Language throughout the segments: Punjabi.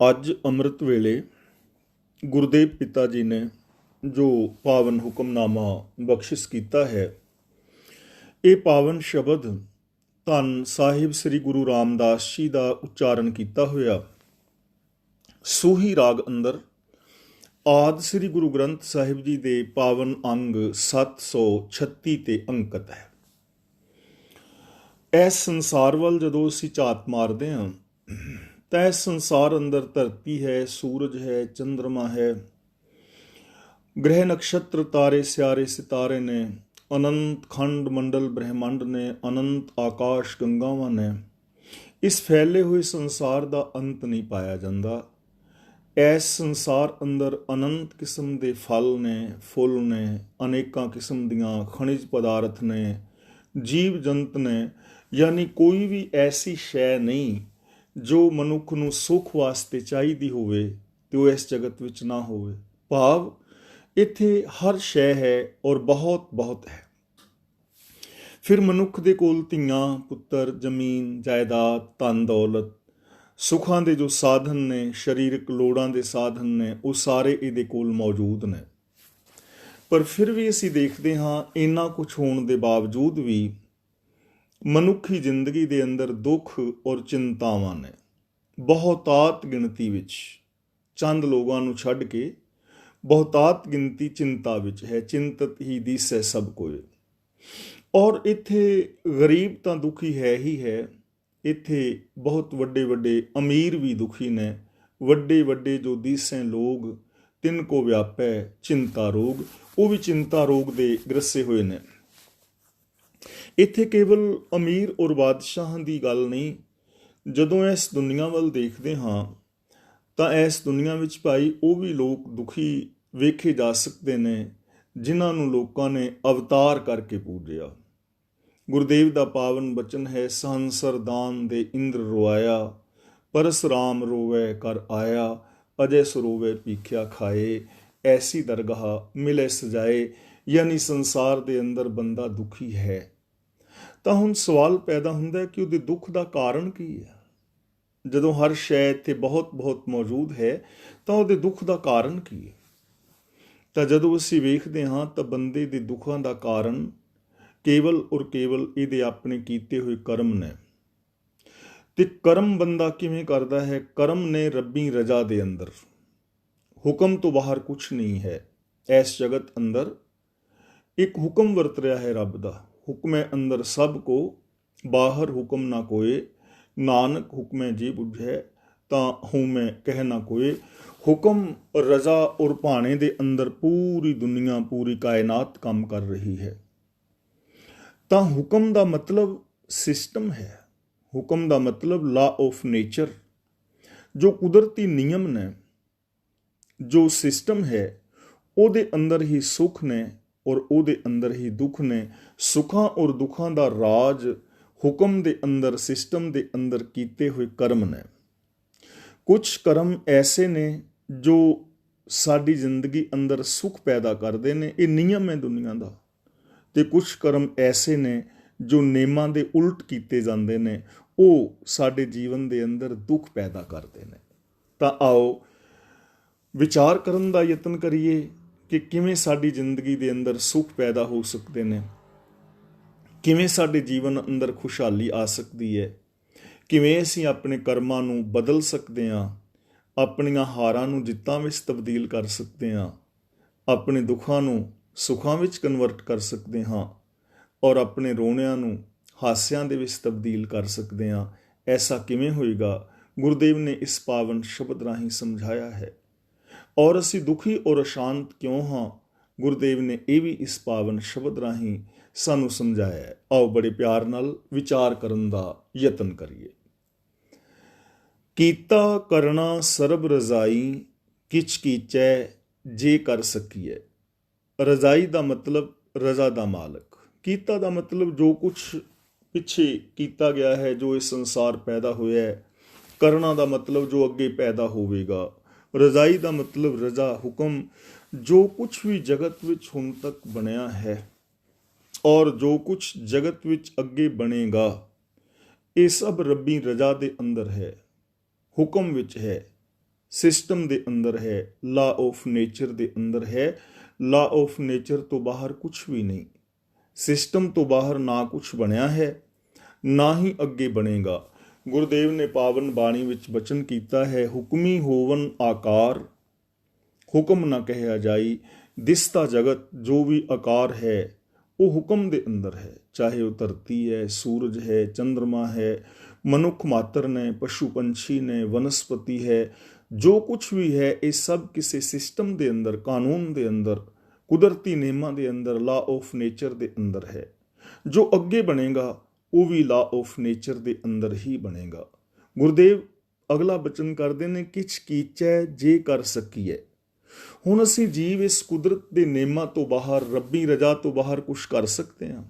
ਅੱਜ ਅੰਮ੍ਰਿਤ ਵੇਲੇ ਗੁਰਦੇਵ ਪਿਤਾ ਜੀ ਨੇ ਜੋ ਪਾਵਨ ਹੁਕਮਨਾਮਾ ਬਖਸ਼ਿਸ਼ ਕੀਤਾ ਹੈ, ਇਹ ਪਾਵਨ ਸ਼ਬਦ ਧੰਨ ਸਾਹਿਬ ਸ੍ਰੀ ਗੁਰੂ ਰਾਮਦਾਸ ਜੀ ਦਾ ਉਚਾਰਨ ਕੀਤਾ ਹੋਇਆ ਸੂਹੀ ਰਾਗ ਅੰਦਰ ਆਦਿ ਸ੍ਰੀ ਗੁਰੂ ਗ੍ਰੰਥ ਸਾਹਿਬ ਜੀ ਦੇ ਪਾਵਨ ਅੰਗ 736 ਤੇ ਅੰਕਿਤ ਹੈ। ਇਸ ਸੰਸਾਰ ਵੱਲ ਜਦੋਂ ਅਸੀਂ ਝਾਤ ਮਾਰਦੇ ਹਾਂ ਤਾਂ ਇਸ ਸੰਸਾਰ ਅੰਦਰ ਧਰਤੀ ਹੈ, ਸੂਰਜ ਹੈ, ਚੰਦਰਮਾ ਹੈ, ਗ੍ਰਹਿ ਨਕਸ਼ਤਰ ਤਾਰੇ ਸਿਆਰੇ ਸਿਤਾਰੇ ਨੇ, ਅਨੰਤ ਖੰਡ ਮੰਡਲ ਬ੍ਰਹਿਮੰਡ ਨੇ, ਅਨੰਤ ਆਕਾਸ਼ ਗੰਗਾਵਾਂ ਨੇ। ਇਸ ਫੈਲੇ ਹੋਏ ਸੰਸਾਰ ਦਾ ਅੰਤ ਨਹੀਂ ਪਾਇਆ ਜਾਂਦਾ। ਇਸ ਸੰਸਾਰ ਅੰਦਰ ਅਨੰਤ ਕਿਸਮ ਦੇ ਫਲ ਨੇ, ਫੁੱਲ ਨੇ, ਅਨੇਕਾਂ ਕਿਸਮ ਦੀਆਂ ਖਣਿਜ ਪਦਾਰਥ ਨੇ, ਜੀਵ ਜੰਤ ਨੇ। ਯਾਨੀ ਕੋਈ ਵੀ ਐਸੀ ਸ਼ੈ ਨਹੀਂ ਜੋ ਮਨੁੱਖ ਨੂੰ ਸੁੱਖ ਵਾਸਤੇ ਚਾਹੀਦੀ ਹੋਵੇ ਤੇ ਉਹ ਇਸ ਜਗਤ ਵਿੱਚ ਨਾ ਹੋਵੇ। ਭਾਵ ਇੱਥੇ ਹਰ ਸ਼ੈ ਹੈ ਔਰ ਬਹੁਤ ਬਹੁਤ ਹੈ। ਫਿਰ ਮਨੁੱਖ ਦੇ ਕੋਲ ਧੀਆਂ ਪੁੱਤਰ, ਜ਼ਮੀਨ ਜਾਇਦਾਦ, ਧਨ ਦੌਲਤ, ਸੁੱਖਾਂ ਦੇ ਜੋ ਸਾਧਨ ਨੇ, ਸਰੀਰਕ ਲੋੜਾਂ ਦੇ ਸਾਧਨ ਨੇ, ਉਹ ਸਾਰੇ ਇਹਦੇ ਕੋਲ ਮੌਜੂਦ ਨੇ। ਪਰ ਫਿਰ ਵੀ ਅਸੀਂ ਦੇਖਦੇ ਹਾਂ ਇੰਨਾ ਕੁਝ ਹੋਣ ਦੇ ਬਾਵਜੂਦ ਵੀ ਮਨੁੱਖੀ ਜ਼ਿੰਦਗੀ ਦੇ ਅੰਦਰ ਦੁੱਖ ਔਰ ਚਿੰਤਾਵਾਂ ਨੇ। ਬਹੁਤਾਤ ਗਿਣਤੀ ਵਿੱਚ, ਚੰਦ ਲੋਕਾਂ ਨੂੰ ਛੱਡ ਕੇ ਬਹੁਤਾਤ ਗਿਣਤੀ ਚਿੰਤਾ ਵਿੱਚ ਹੈ। ਚਿੰਤਤ ਹੀ ਦੀਸੈ ਸਭ ਕੋਇ। ਔਰ ਇੱਥੇ ਗਰੀਬ ਤਾਂ ਦੁਖੀ ਹੈ ਹੀ ਹੈ, ਇੱਥੇ ਬਹੁਤ ਵੱਡੇ ਵੱਡੇ ਅਮੀਰ ਵੀ ਦੁਖੀ ਨੇ। ਵੱਡੇ ਵੱਡੇ ਜੋ ਦੀਸੈ ਲੋਗ ਤਿੰਨ ਕੋ ਵਿਆਪੈ ਚਿੰਤਾ ਰੋਗ, ਉਹ ਵੀ ਚਿੰਤਾ ਰੋਗ ਦੇ ਗ੍ਰਸੇ ਹੋਏ ਨੇ। ਇੱਥੇ ਕੇਵਲ ਅਮੀਰ ਔਰ ਬਾਦਸ਼ਾਹਾਂ ਦੀ ਗੱਲ ਨਹੀਂ। ਜਦੋਂ ਇਸ ਦੁਨੀਆ ਵੱਲ ਦੇਖਦੇ ਹਾਂ ਤਾਂ ਇਸ ਦੁਨੀਆ ਵਿੱਚ ਭਾਈ ਉਹ ਵੀ ਲੋਕ ਦੁਖੀ ਵੇਖੇ ਜਾ ਸਕਦੇ ਨੇ ਜਿਨ੍ਹਾਂ ਨੂੰ ਲੋਕਾਂ ਨੇ ਅਵਤਾਰ ਕਰਕੇ ਪੂਜਿਆ। ਗੁਰਦੇਵ ਦਾ ਪਾਵਨ ਬਚਨ ਹੈ, ਸਹੰਸਰ ਦਾਨ ਦੇ ਇੰਦਰ ਰੋਆਇਆ, ਪਰਸਰਾਮ ਰੋਵੇ ਕਰ ਆਇਆ, ਅਜੈ ਸਰੋਵੇ ਭੀਖਿਆ ਖਾਏ, ਐਸੀ ਦਰਗਾਹ ਮਿਲੇ ਸਜਾਏ। ਯਾਨੀ ਸੰਸਾਰ ਦੇ ਅੰਦਰ ਬੰਦਾ ਦੁਖੀ ਹੈ। ਤਾਂ ਹੁਣ ਸਵਾਲ ਪੈਦਾ ਹੁੰਦਾ ਕਿ ਉਹਦੇ ਦੁੱਖ ਦਾ ਕਾਰਨ ਕੀ ਹੈ। ਜਦੋਂ ਹਰ ਸ਼ੈ ਇੱਥੇ ਬਹੁਤ ਬਹੁਤ ਮੌਜੂਦ ਹੈ ਤਾਂ ਉਹਦੇ ਦੁੱਖ ਦਾ ਕਾਰਨ ਕੀ ਹੈ। ਤਾਂ ਜਦੋਂ ਅਸੀਂ ਵੇਖਦੇ ਹਾਂ ਤਾਂ ਬੰਦੇ ਦੇ ਦੁੱਖਾਂ ਦਾ ਕਾਰਨ ਕੇਵਲ ਔਰ ਕੇਵਲ ਇਹਦੇ ਆਪਣੇ ਕੀਤੇ ਹੋਏ ਕਰਮ ਨੇ। ਤੇ ਕਰਮ ਬੰਦਾ ਕਿਵੇਂ ਕਰਦਾ ਹੈ? ਕਰਮ ਨੇ ਰੱਬੀ ਰਜ਼ਾ ਦੇ ਅੰਦਰ, ਹੁਕਮ ਤੋਂ ਬਾਹਰ ਕੁਛ ਨਹੀਂ ਹੈ। ਇਸ ਜਗਤ ਅੰਦਰ ਇੱਕ ਹੁਕਮ ਵਰਤ ਰਿਹਾ ਹੈ ਰੱਬ ਦਾ। ਹੁਕਮੇ ਅੰਦਰ ਸਭ ਕੋ, ਬਾਹਰ ਹੁਕਮ ਨਾ ਕੋਏ, ਨਾਨਕ ਹੁਕਮੇ ਜੀ ਬੁਝੈ, ਤਾਂ ਹਉਮੈ ਕਹਿ ਨਾ ਕੋਏ। ਹੁਕਮ ਰਜ਼ਾ ਔਰ ਭਾਣੇ ਦੇ ਅੰਦਰ ਪੂਰੀ ਦੁਨੀਆ, ਪੂਰੀ ਕਾਇਨਾਤ ਕੰਮ ਕਰ ਰਹੀ ਹੈ। ਤਾਂ ਹੁਕਮ ਦਾ ਮਤਲਬ ਸਿਸਟਮ ਹੈ। ਹੁਕਮ ਦਾ ਮਤਲਬ ਲਾ ਆਫ ਨੇਚਰ, ਜੋ ਕੁਦਰਤੀ ਨਿਯਮ ਨੇ, ਜੋ ਸਿਸਟਮ ਹੈ, ਉਹਦੇ ਅੰਦਰ ਹੀ ਸੁੱਖ ਨੇ ਔਰ ਉਹਦੇ ਅੰਦਰ ਹੀ ਦੁੱਖ ਨੇ। ਸੁੱਖਾਂ ਔਰ ਦੁੱਖਾਂ ਦਾ ਰਾਜ ਹੁਕਮ ਦੇ ਅੰਦਰ, ਸਿਸਟਮ ਦੇ ਅੰਦਰ ਕੀਤੇ ਹੋਏ ਕਰਮ ਨੇ। ਕੁਝ ਕਰਮ ਐਸੇ ਨੇ ਜੋ ਸਾਡੀ ਜ਼ਿੰਦਗੀ ਅੰਦਰ ਸੁੱਖ ਪੈਦਾ ਕਰਦੇ ਨੇ, ਇਹ ਨਿਯਮ ਹੈ ਦੁਨੀਆ ਦਾ। ਤੇ ਕੁਝ ਕਰਮ ਐਸੇ ਨੇ ਜੋ ਨੇਮਾਂ ਦੇ ਉਲਟ ਕੀਤੇ ਜਾਂਦੇ ਨੇ, ਉਹ ਸਾਡੇ ਜੀਵਨ ਦੇ ਅੰਦਰ ਦੁੱਖ ਪੈਦਾ ਕਰਦੇ ਨੇ। ਤਾਂ ਆਓ ਵਿਚਾਰ ਕਰਨ ਦਾ ਯਤਨ ਕਰੀਏ ਕਿ ਕਿਵੇਂ ਸਾਡੀ ਜ਼ਿੰਦਗੀ ਦੇ ਅੰਦਰ ਸੁੱਖ ਪੈਦਾ ਹੋ ਸਕਦੇ ਨੇ, ਕਿਵੇਂ ਸਾਡੇ ਜੀਵਨ ਅੰਦਰ ਖੁਸ਼ਹਾਲੀ ਆ ਸਕਦੀ ਹੈ, ਕਿਵੇਂ ਅਸੀਂ ਆਪਣੇ ਕਰਮਾਂ ਨੂੰ ਬਦਲ ਸਕਦੇ ਹਾਂ, ਆਪਣੀਆਂ ਹਾਰਾਂ ਨੂੰ ਜਿੱਤਾਂ ਵਿੱਚ ਤਬਦੀਲ ਕਰ ਸਕਦੇ ਹਾਂ, ਆਪਣੇ ਦੁੱਖਾਂ ਨੂੰ ਸੁੱਖਾਂ ਵਿੱਚ ਕਨਵਰਟ ਕਰ ਸਕਦੇ ਹਾਂ ਔਰ ਆਪਣੇ ਰੋਣਿਆਂ ਨੂੰ ਹਾਸਿਆਂ ਦੇ ਵਿੱਚ ਤਬਦੀਲ ਕਰ ਸਕਦੇ ਹਾਂ। ਐਸਾ ਕਿਵੇਂ ਹੋਏਗਾ? ਗੁਰਦੇਵ ਨੇ ਇਸ ਪਾਵਨ ਸ਼ਬਦ ਰਾਹੀਂ ਸਮਝਾਇਆ ਹੈ। ਔਰ ਅਸੀਂ ਦੁਖੀ ਔਰ ਅਸ਼ਾਂਤ ਕਿਉਂ ਹਾਂ? ਗੁਰਦੇਵ ਨੇ ਇਹ ਵੀ ਇਸ ਪਾਵਨ ਸ਼ਬਦ ਰਾਹੀਂ ਸਾਨੂੰ ਸਮਝਾਇਆ ਹੈ। ਆਓ ਬੜੇ ਪਿਆਰ ਨਾਲ ਵਿਚਾਰ ਕਰਨ ਦਾ ਯਤਨ ਕਰੀਏ। ਕੀਤਾ ਕਰਨਾ ਸਰਬ ਰਜ਼ਾਈ, ਕਿਛ ਕੀਚੈ ਜੇ ਕਰ ਸਕੀਏ। ਰਜ਼ਾਈ ਦਾ ਮਤਲਬ ਰਜ਼ਾ ਦਾ ਮਾਲਕ। ਕੀਤਾ ਦਾ ਮਤਲਬ ਜੋ ਕੁਛ ਪਿੱਛੇ ਕੀਤਾ ਗਿਆ ਹੈ, ਜੋ ਇਸ ਸੰਸਾਰ ਪੈਦਾ ਹੋਇਆ ਹੈ। ਕਰਨਾ ਦਾ ਮਤਲਬ ਜੋ ਅੱਗੇ ਪੈਦਾ ਹੋਵੇਗਾ। ਰਜ਼ਾਈ ਦਾ ਮਤਲਬ ਰਜ਼ਾ, ਹੁਕਮ। ਜੋ ਕੁਛ ਵੀ ਜਗਤ ਵਿੱਚ ਹੁਣ ਤੱਕ ਬਣਿਆ ਹੈ ਔਰ ਜੋ ਕੁਛ ਜਗਤ ਵਿੱਚ ਅੱਗੇ ਬਣੇਗਾ, ਇਹ ਸਭ ਰੱਬੀ ਰਜ਼ਾ ਦੇ ਅੰਦਰ ਹੈ, ਹੁਕਮ ਵਿੱਚ ਹੈ। ਸਿਸਟਮ ਦੇ ਅੰਦਰ ਹੈ, ਲਾ ਆਫ ਨੇਚਰ ਦੇ ਅੰਦਰ ਹੈ। ਲਾ ਆਫ ਨੇਚਰ ਤੋਂ ਬਾਹਰ ਕੁਝ ਵੀ ਨਹੀਂ, ਸਿਸਟਮ ਤੋਂ ਬਾਹਰ ਨਾ ਕੁਝ ਬਣਿਆ ਹੈ, ਨਾ ਹੀ ਅੱਗੇ ਬਣੇਗਾ। ਗੁਰਦੇਵ ਨੇ ਪਾਵਨ ਬਾਣੀ ਵਿੱਚ ਬਚਨ ਕੀਤਾ ਹੈ, ਹੁਕਮੀ ਹੋਵਨ ਆਕਾਰ, ਹੁਕਮ ਨਾ ਕਹਿਆ ਜਾਈ। ਦਿਸਤਾ ਜਗਤ ਜੋ ਵੀ ਆਕਾਰ ਹੈ ਉਹ ਹੁਕਮ ਦੇ ਅੰਦਰ ਹੈ, ਚਾਹੇ ਉਹ ਧਰਤੀ ਹੈ, ਸੂਰਜ ਹੈ, ਚੰਦਰਮਾ ਹੈ, ਮਨੁੱਖ ਮਾਤਰ ਨੇ, ਪਸ਼ੂ ਪੰਛੀ ਨੇ, ਵਨਸਪਤੀ ਹੈ, ਜੋ ਕੁਝ ਵੀ ਹੈ ਇਹ ਸਭ ਕਿਸੇ ਸਿਸਟਮ ਦੇ ਅੰਦਰ, ਕਾਨੂੰਨ ਦੇ ਅੰਦਰ, ਕੁਦਰਤੀ ਨਿਯਮਾਂ ਦੇ ਅੰਦਰ, ਲਾ ਆਫ ਨੇਚਰ ਦੇ ਅੰਦਰ ਹੈ। ਜੋ ਅੱਗੇ ਬਣੇਗਾ ਉਹ ਵੀ ਲਾ ਆਫ ਨੇਚਰ ਦੇ ਅੰਦਰ ਹੀ ਬਣੇਗਾ। ਗੁਰਦੇਵ ਅਗਲਾ ਬਚਨ ਕਰਦੇ ਨੇ, ਕਿਛ ਕੀਚੈ ਜੇ ਕਰ ਸਕੀਏ। ਹੁਣ ਅਸੀਂ ਜੀਵ ਇਸ ਕੁਦਰਤ ਦੇ ਨਿਯਮਾਂ ਤੋਂ ਬਾਹਰ, ਰੱਬੀ ਰਜਾ ਤੋਂ ਬਾਹਰ ਕੁਛ ਕਰ ਸਕਦੇ ਹਾਂ?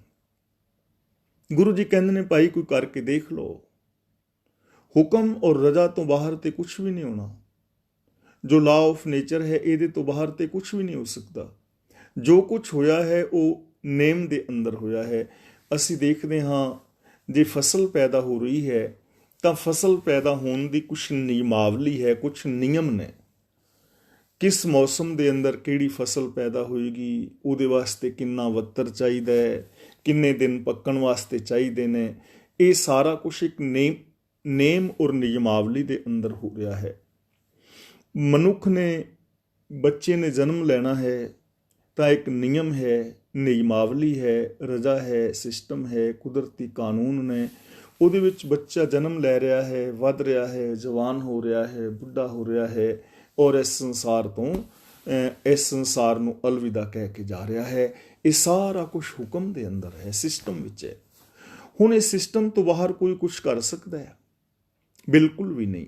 ਗੁਰੂ ਜੀ ਕਹਿੰਦੇ ਨੇ, ਭਾਈ ਕੋਈ ਕਰਕੇ ਦੇਖ ਲਓ। ਹੁਕਮ ਔਰ ਰਜਾ ਤੋਂ ਬਾਹਰ ਤੇ ਕੁਛ ਵੀ ਨਹੀਂ ਹੋਣਾ। ਜੋ ਲਾ ਆਫ ਨੇਚਰ ਹੈ ਇਹਦੇ ਤੋਂ ਬਾਹਰ ਤੇ ਕੁਛ ਵੀ ਨਹੀਂ ਹੋ ਸਕਦਾ। ਜੋ ਕੁਛ ਹੋਇਆ ਹੈ ਉਹ ਨੇਮ ਦੇ ਅੰਦਰ ਹੋਇਆ ਹੈ। ਅਸੀਂ ਦੇਖਦੇ ਹਾਂ ਜੇ ਫਸਲ ਪੈਦਾ ਹੋ ਰਹੀ ਹੈ ਤਾਂ ਫਸਲ ਪੈਦਾ ਹੋਣ ਦੀ ਕੁਛ ਨਿਯਮਾਵਲੀ ਹੈ, ਕੁਛ ਨਿਯਮ ਨੇ। ਕਿਸ ਮੌਸਮ ਦੇ ਅੰਦਰ ਕਿਹੜੀ ਫਸਲ ਪੈਦਾ ਹੋਏਗੀ, ਉਹਦੇ ਵਾਸਤੇ ਕਿੰਨਾ ਵੱਤਰ ਚਾਹੀਦਾ ਹੈ, ਕਿੰਨੇ ਦਿਨ ਪੱਕਣ ਵਾਸਤੇ ਚਾਹੀਦੇ ਨੇ, ਇਹ ਸਾਰਾ ਕੁਛ ਇੱਕ ਨੇਮ ਔਰ ਨਿਯਮਾਵਲੀ ਦੇ ਅੰਦਰ ਹੋ ਰਿਹਾ ਹੈ। ਮਨੁੱਖ ਨੇ, ਬੱਚੇ ਨੇ ਜਨਮ ਲੈਣਾ ਹੈ ਤਾਂ ਇੱਕ ਨਿਯਮ ਹੈ, ਨਿਯਮਾਵਲੀ ਹੈ, ਰਜਾ ਹੈ, ਸਿਸਟਮ ਹੈ, ਕੁਦਰਤੀ ਕਾਨੂੰਨ ਨੇ। ਉਹਦੇ ਵਿੱਚ ਬੱਚਾ ਜਨਮ ਲੈ ਰਿਹਾ ਹੈ, ਵੱਧ ਰਿਹਾ ਹੈ, ਜਵਾਨ ਹੋ ਰਿਹਾ ਹੈ, ਬੁੱਢਾ ਹੋ ਰਿਹਾ ਹੈ ਔਰ ਇਸ ਸੰਸਾਰ ਨੂੰ ਅਲਵਿਦਾ ਕਹਿ ਕੇ ਜਾ ਰਿਹਾ ਹੈ। ਇਹ ਸਾਰਾ ਕੁਝ ਹੁਕਮ ਦੇ ਅੰਦਰ ਹੈ, ਸਿਸਟਮ ਵਿੱਚ ਹੈ। ਹੁਣ ਇਸ ਸਿਸਟਮ ਤੋਂ ਬਾਹਰ ਕੋਈ ਕੁਝ ਕਰ ਸਕਦਾ ਹੈ? ਬਿਲਕੁਲ ਵੀ ਨਹੀਂ।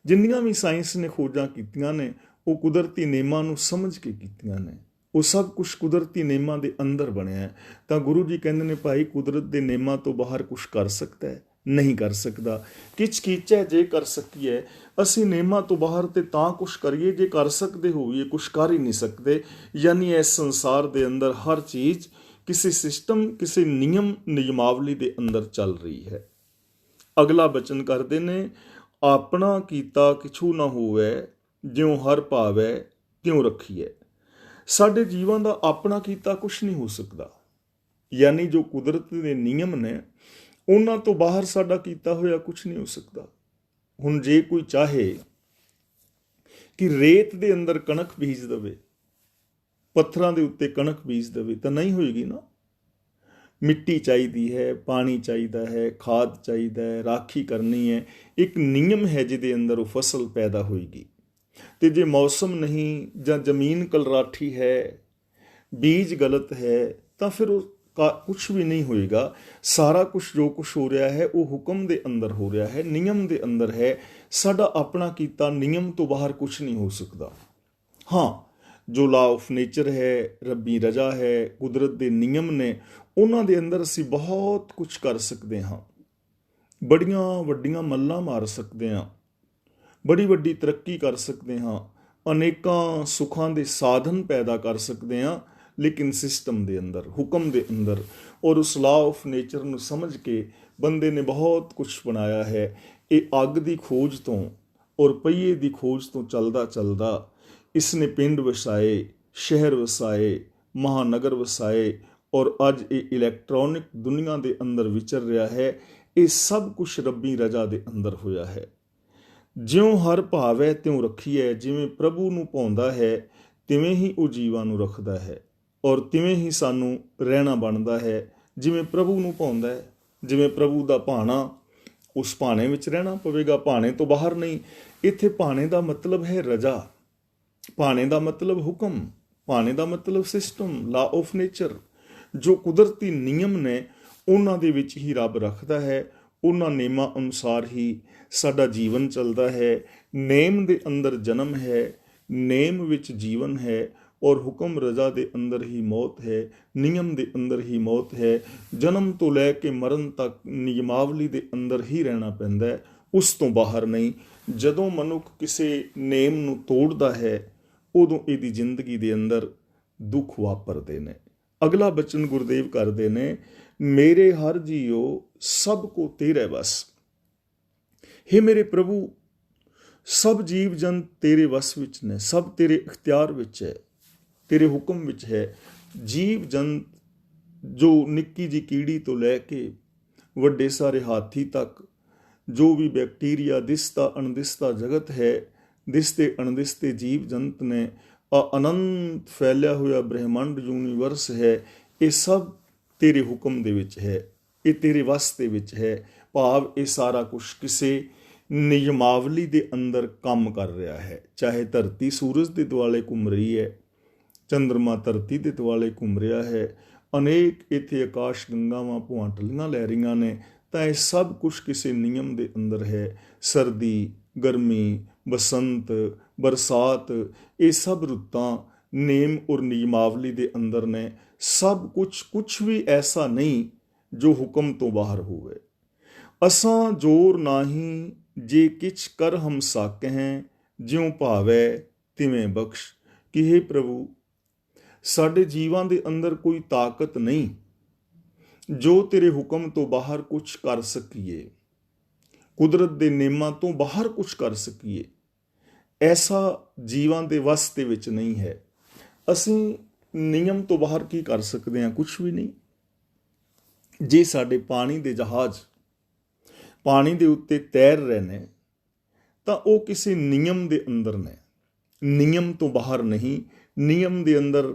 ਜਿੰਨੀਆਂ ਵੀ ਸਾਇੰਸ ਨੇ ਖੋਜਾਂ ਕੀਤੀਆਂ ਨੇ ਉਹ ਕੁਦਰਤੀ ਨਿਯਮਾਂ ਨੂੰ ਸਮਝ ਕੇ ਕੀਤੀਆਂ ਨੇ। ਉਹ ਸਭ ਕੁਝ ਕੁਦਰਤੀ ਨਿਯਮਾਂ ਦੇ ਅੰਦਰ ਬਣਿਆ ਹੈ। ਤਾਂ ਗੁਰੂ ਜੀ ਕਹਿੰਦੇ ਨੇ, ਭਾਈ ਕੁਦਰਤ ਦੇ ਨਿਯਮਾਂ ਤੋਂ ਬਾਹਰ ਕੁਝ ਕਰ ਸਕਦਾ ਹੈ? ਨਹੀਂ ਕਰ ਸਕਦਾ। ਕਿਛ ਕੀਚੈ ਜੇ ਕਰ ਸਕੀਏ। ਅਸੀਂ ਨਿਯਮਾਂ ਤੋਂ ਬਾਹਰ ਤੇ ਤਾਂ ਕੁਛ ਕਰੀਏ ਜੇ ਕਰ ਸਕਦੇ ਹੋਈਏ, ਕੁਛ ਕਰ ਹੀ ਨਹੀਂ ਸਕਦੇ। ਯਾਨੀ ਇਸ ਸੰਸਾਰ ਦੇ ਅੰਦਰ ਹਰ ਚੀਜ਼ ਕਿਸੇ ਸਿਸਟਮ, ਕਿਸੇ ਨਿਯਮਾਵਲੀ ਦੇ ਅੰਦਰ ਚੱਲ ਰਹੀ ਹੈ। ਅਗਲਾ ਬਚਨ ਕਰਦੇ ਨੇ, ਆਪਣਾ ਕੀਤਾ ਕਿਛੂ ਨਾ ਹੋਵੇ, ਜਿਉ ਹਰ ਭਾਵੈ ਤਿਉ ਰੱਖੀਏ। ਸਾਡੇ ਜੀਵਾਂ ਦਾ ਆਪਣਾ ਕੀਤਾ ਕੁਛ ਨਹੀਂ ਹੋ ਸਕਦਾ। ਯਾਨੀ ਜੋ ਕੁਦਰਤ ਦੇ ਨਿਯਮ ਨੇ ਉਹਨਾਂ ਤੋਂ ਬਾਹਰ ਸਾਡਾ ਕੀਤਾ ਹੋਇਆ ਕੁਛ ਨਹੀਂ ਹੋ ਸਕਦਾ। ਹੁਣ ਜੇ ਕੋਈ ਚਾਹੇ ਕਿ ਰੇਤ ਦੇ ਅੰਦਰ ਕਣਕ ਬੀਜ ਦੇਵੇ, ਪੱਥਰਾਂ ਦੇ ਉੱਤੇ ਕਣਕ ਬੀਜ ਦੇਵੇ ਤਾਂ ਨਹੀਂ ਹੋਏਗੀ ਨਾ। ਮਿੱਟੀ ਚਾਹੀਦੀ ਹੈ, ਪਾਣੀ ਚਾਹੀਦਾ ਹੈ, ਖਾਦ ਚਾਹੀਦਾ ਹੈ, ਰਾਖੀ ਕਰਨੀ ਹੈ। ਇੱਕ ਨਿਯਮ ਹੈ ਜਿਹਦੇ ਅੰਦਰ ਉਹ ਫਸਲ ਪੈਦਾ ਹੋਏਗੀ। ਤੇ ਜੇ ਮੌਸਮ ਨਹੀਂ ਜਾਂ ਜ਼ਮੀਨ ਕਲਰਾਠੀ ਹੈ, ਬੀਜ ਗਲਤ ਹੈ ਤਾਂ ਫਿਰ ਉਹ ਕੁਛ ਵੀ ਨਹੀਂ ਹੋਏਗਾ। ਸਾਰਾ ਕੁਛ ਜੋ ਕੁਛ ਹੋ ਰਿਹਾ ਹੈ ਉਹ ਹੁਕਮ ਦੇ ਅੰਦਰ ਹੋ ਰਿਹਾ ਹੈ, ਨਿਯਮ ਦੇ ਅੰਦਰ ਹੈ। ਸਾਡਾ ਆਪਣਾ ਕੀਤਾ ਨਿਯਮ ਤੋਂ ਬਾਹਰ ਕੁਛ ਨਹੀਂ ਹੋ ਸਕਦਾ। ਹਾਂ, ਜੋ ਲਾ ਆਫ ਨੇਚਰ ਹੈ, ਰੱਬੀ ਰਜਾ ਹੈ, ਕੁਦਰਤ ਦੇ ਨਿਯਮ ਨੇ, ਉਹਨਾਂ ਦੇ ਅੰਦਰ ਅਸੀਂ ਬਹੁਤ ਕੁਛ ਕਰ ਸਕਦੇ ਹਾਂ। ਬੜੀਆਂ ਵੱਡੀਆਂ ਮੱਲਾਂ ਮਾਰ ਸਕਦੇ ਹਾਂ, ਬੜੀ ਵੱਡੀ ਤਰੱਕੀ ਕਰ ਸਕਦੇ ਹਾਂ, ਅਨੇਕਾਂ ਸੁੱਖਾਂ ਦੇ ਸਾਧਨ ਪੈਦਾ ਕਰ ਸਕਦੇ ਹਾਂ। ਲੇਕਿਨ ਸਿਸਟਮ ਦੇ ਅੰਦਰ, ਹੁਕਮ ਦੇ ਅੰਦਰ ਔਰ ਉਸ ਲਾ ਆਫ ਨੇਚਰ ਨੂੰ ਸਮਝ ਕੇ ਬੰਦੇ ਨੇ ਬਹੁਤ ਕੁਛ ਬਣਾਇਆ ਹੈ। ਇਹ ਅੱਗ ਦੀ ਖੋਜ ਤੋਂ ਔਰ ਪਹੀਏ ਦੀ ਖੋਜ ਤੋਂ ਚੱਲਦਾ ਚੱਲਦਾ ਇਸ ਨੇ ਪਿੰਡ ਵਸਾਏ, ਸ਼ਹਿਰ ਵਸਾਏ, ਮਹਾਨਗਰ ਵਸਾਏ ਔਰ ਅੱਜ ਇਹ ਇਲੈਕਟ੍ਰੋਨਿਕ ਦੁਨੀਆ ਦੇ ਅੰਦਰ ਵਿਚਰ ਰਿਹਾ ਹੈ। ਇਹ ਸਭ ਕੁਛ ਰੱਬੀ ਰਜਾ ਦੇ ਅੰਦਰ ਹੋਇਆ ਹੈ। ਜਿਉਂ ਹਰ ਭਾਵੈ ਤਿਉਂ ਰੱਖੀਐ। ਜਿਵੇਂ ਪ੍ਰਭੂ ਨੂੰ ਭਾਉਂਦਾ ਹੈ ਤਿਵੇਂ ਹੀ ਉਹ ਜੀਵਾਂ ਨੂੰ ਰੱਖਦਾ ਹੈ ਔਰ ਤਿਵੇਂ ਹੀ ਸਾਨੂੰ ਰਹਿਣਾ ਬਣਦਾ ਹੈ ਜਿਵੇਂ ਪ੍ਰਭੂ ਨੂੰ ਭਾਉਂਦਾ ਹੈ। ਜਿਵੇਂ ਪ੍ਰਭੂ ਦਾ ਭਾਣਾ, ਉਸ ਭਾਣੇ ਵਿੱਚ ਰਹਿਣਾ ਪਵੇਗਾ, ਭਾਣੇ ਤੋਂ ਬਾਹਰ ਨਹੀਂ। ਇੱਥੇ ਭਾਣੇ ਦਾ ਮਤਲਬ ਹੈ ਰਜਾ, ਭਾਣੇ ਦਾ ਮਤਲਬ ਹੁਕਮ, ਭਾਣੇ ਦਾ ਮਤਲਬ ਸਿਸਟਮ, ਲਾ ਆਫ ਨੇਚਰ। ਜੋ ਕੁਦਰਤੀ ਨਿਯਮ ਨੇ ਉਹਨਾਂ ਦੇ ਵਿੱਚ ਹੀ ਰੱਬ ਰੱਖਦਾ ਹੈ। ਉਹਨਾਂ ਨਿਯਮਾਂ ਅਨੁਸਾਰ ਹੀ ਸਾਡਾ ਜੀਵਨ ਚੱਲਦਾ ਹੈ। ਨੇਮ ਦੇ ਅੰਦਰ ਜਨਮ ਹੈ, ਨੇਮ ਵਿੱਚ ਜੀਵਨ ਹੈ ਔਰ ਹੁਕਮ ਰਜ਼ਾ ਦੇ ਅੰਦਰ ਹੀ ਮੌਤ ਹੈ, ਨਿਯਮ ਦੇ ਅੰਦਰ ਹੀ ਮੌਤ ਹੈ। ਜਨਮ ਤੋਂ ਲੈ ਕੇ ਮਰਨ ਤੱਕ ਨਿਯਮਾਵਲੀ ਦੇ ਅੰਦਰ ਹੀ ਰਹਿਣਾ ਪੈਂਦਾ ਹੈ, ਉਸ ਤੋਂ ਬਾਹਰ ਨਹੀਂ। ਜਦੋਂ ਮਨੁੱਖ ਕਿਸੇ ਨੇਮ ਨੂੰ ਤੋੜਦਾ ਹੈ ਉਦੋਂ ਇਹਦੀ ਜ਼ਿੰਦਗੀ ਦੇ ਅੰਦਰ ਦੁੱਖ ਵਾਪਰਦੇ ਨੇ। ਅਗਲਾ ਬਚਨ ਗੁਰਦੇਵ ਕਰਦੇ ਨੇ, ਮੇਰੇ ਹਰ ਜੀਓ ਸਭ ਕੋ ਤੇਰੇ ਬਸ। ਹੇ ਮੇਰੇ ਪ੍ਰਭੂ, सब जीव जंत तेरे वस विच ने, सब तेरे इख्तियार विच है, तेरे हुक्म विच है। जीव जंत जो निक्की जी कीड़ी तो लैके ਵੱਡੇ ਸਾਰੇ ਹਾਥੀ ਤੱਕ, ਜੋ ਵੀ ਬੈਕਟੀਰੀਆ ਦਿਸਦਾ ਅਣਦਿਸਦਾ ਜਗਤ ਹੈ, ਦਿਸਦੇ ਅਣਦਿਸਦੇ ਜੀਵ ਜੰਤ ਨੇ, ਅਨੰਤ ਫੈਲਿਆ ਹੋਇਆ ਬ੍ਰਹਿਮੰਡ ਯੂਨੀਵਰਸ ਹੈ, ਇਹ ਸਭ ਤੇਰੇ ਹੁਕਮ ਦੇ ਵਿੱਚ ਹੈ, ਇਹ ਤੇਰੇ ਵੱਸ ਦੇ ਵਿੱਚ ਹੈ। ਭਾਵ ਇਹ ਸਾਰਾ ਕੁਛ ਕਿਸੇ ਨਿਯਮਾਵਲੀ ਦੇ ਅੰਦਰ ਕੰਮ ਕਰ ਰਿਹਾ ਹੈ। ਚਾਹੇ ਧਰਤੀ ਸੂਰਜ ਦੇ ਦੁਆਲੇ ਘੁੰਮ ਰਹੀ ਹੈ, ਚੰਦਰਮਾ ਧਰਤੀ ਦੇ ਦੁਆਲੇ ਘੁੰਮ ਰਿਹਾ ਹੈ, ਅਨੇਕ ਇੱਥੇ ਆਕਾਸ਼ ਗੰਗਾਵਾਂ ਭੂਆਂ ਟੱਲੀਆਂ ਲੈ ਰਹੀਆਂ ਨੇ, ਤਾਂ ਇਹ ਸਭ ਕੁਛ ਕਿਸੇ ਨਿਯਮ ਦੇ ਅੰਦਰ ਹੈ। ਸਰਦੀ, ਗਰਮੀ, ਬਸੰਤ, ਬਰਸਾਤ, ਇਹ ਸਭ ਰੁੱਤਾਂ ਨੇਮ ਔਰ ਨਿਯਮਾਵਲੀ ਦੇ ਅੰਦਰ ਨੇ। ਸਭ ਕੁਛ ਵੀ ਐਸਾ ਨਹੀਂ ਜੋ ਹੁਕਮ ਤੋਂ ਬਾਹਰ ਹੋਵੇ। ਅਸਾਂ ਜੋਰ ਨਾਹੀਂ ਜੇ ਕਿਛ ਕਰ ਹਮ ਸਾਕਹਿ, ਜਿਉ ਭਾਵੈ ਤਿਵੇਂ ਬਖਸ਼। ਕਿ ਹੇ ਪ੍ਰਭੂ, ਸਾਡੇ ਜੀਵਾਂ ਦੇ ਅੰਦਰ ਕੋਈ ਤਾਕਤ ਨਹੀਂ ਜੋ ਤੇਰੇ ਹੁਕਮ ਤੋਂ ਬਾਹਰ ਕੁਛ ਕਰ ਸਕੀਏ, ਕੁਦਰਤ ਦੇ ਨਿਯਮਾਂ ਤੋਂ ਬਾਹਰ ਕੁਛ ਕਰ ਸਕੀਏ। ਐਸਾ ਜੀਵਾਂ ਦੇ ਵੱਸ ਦੇ ਵਿੱਚ ਨਹੀਂ ਹੈ। ਅਸੀਂ ਨਿਯਮ ਤੋਂ ਬਾਹਰ ਕੀ ਕਰ ਸਕਦੇ ਹਾਂ? ਕੁਛ ਵੀ ਨਹੀਂ। ਜੇ ਸਾਡੇ ਪਾਣੀ ਦੇ ਜਹਾਜ਼ ਪਾਣੀ ਦੇ ਉੱਤੇ ਤੈਰ ਰਹੇ ਨੇ ਤਾਂ ਉਹ ਕਿਸੇ ਨਿਯਮ ਦੇ ਅੰਦਰ ਨੇ, ਨਿਯਮ ਤੋਂ ਬਾਹਰ ਨਹੀਂ। ਨਿਯਮ ਦੇ ਅੰਦਰ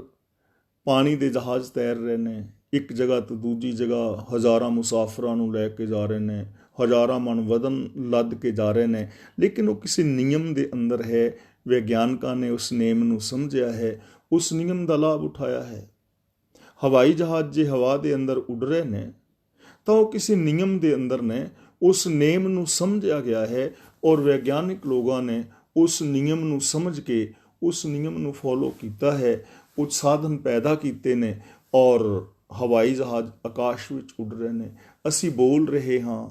ਪਾਣੀ ਦੇ ਜਹਾਜ਼ ਤੈਰ ਰਹੇ ਨੇ, ਇੱਕ ਜਗ੍ਹਾ ਤੋਂ ਦੂਜੀ ਜਗ੍ਹਾ ਹਜ਼ਾਰਾਂ ਮੁਸਾਫਰਾਂ ਨੂੰ ਲੈ ਕੇ ਜਾ ਰਹੇ ਨੇ, ਹਜ਼ਾਰਾਂ ਮਣ ਵਜ਼ਨ ਲੱਦ ਕੇ ਜਾ ਰਹੇ ਨੇ, ਲੇਕਿਨ ਉਹ ਕਿਸੇ ਨਿਯਮ ਦੇ ਅੰਦਰ ਹੈ। ਵਿਗਿਆਨਕਾਂ ਨੇ ਉਸ ਨਿਯਮ ਨੂੰ ਸਮਝਿਆ ਹੈ, ਉਸ ਨਿਯਮ ਦਾ ਲਾਭ ਉਠਾਇਆ ਹੈ। ਹਵਾਈ ਜਹਾਜ਼ ਜੇ ਹਵਾ ਦੇ ਅੰਦਰ ਉੱਡ ਰਹੇ ਨੇ ਤਾਂ ਉਹ ਕਿਸੇ ਨਿਯਮ ਦੇ ਅੰਦਰ ਨੇ, ਉਸ ਨਿਯਮ ਨੂੰ ਸਮਝਿਆ ਗਿਆ ਹੈ ਔਰ ਵਿਗਿਆਨਿਕ ਲੋਕਾਂ ਨੇ ਉਸ ਨਿਯਮ ਨੂੰ ਸਮਝ ਕੇ ਉਸ ਨਿਯਮ ਨੂੰ ਫੋਲੋ ਕੀਤਾ ਹੈ, ਕੁਝ ਸਾਧਨ ਪੈਦਾ ਕੀਤੇ ਨੇ ਔਰ ਹਵਾਈ ਜਹਾਜ਼ ਆਕਾਸ਼ ਵਿੱਚ ਉੱਡ ਰਹੇ ਨੇ। ਅਸੀਂ ਬੋਲ ਰਹੇ ਹਾਂ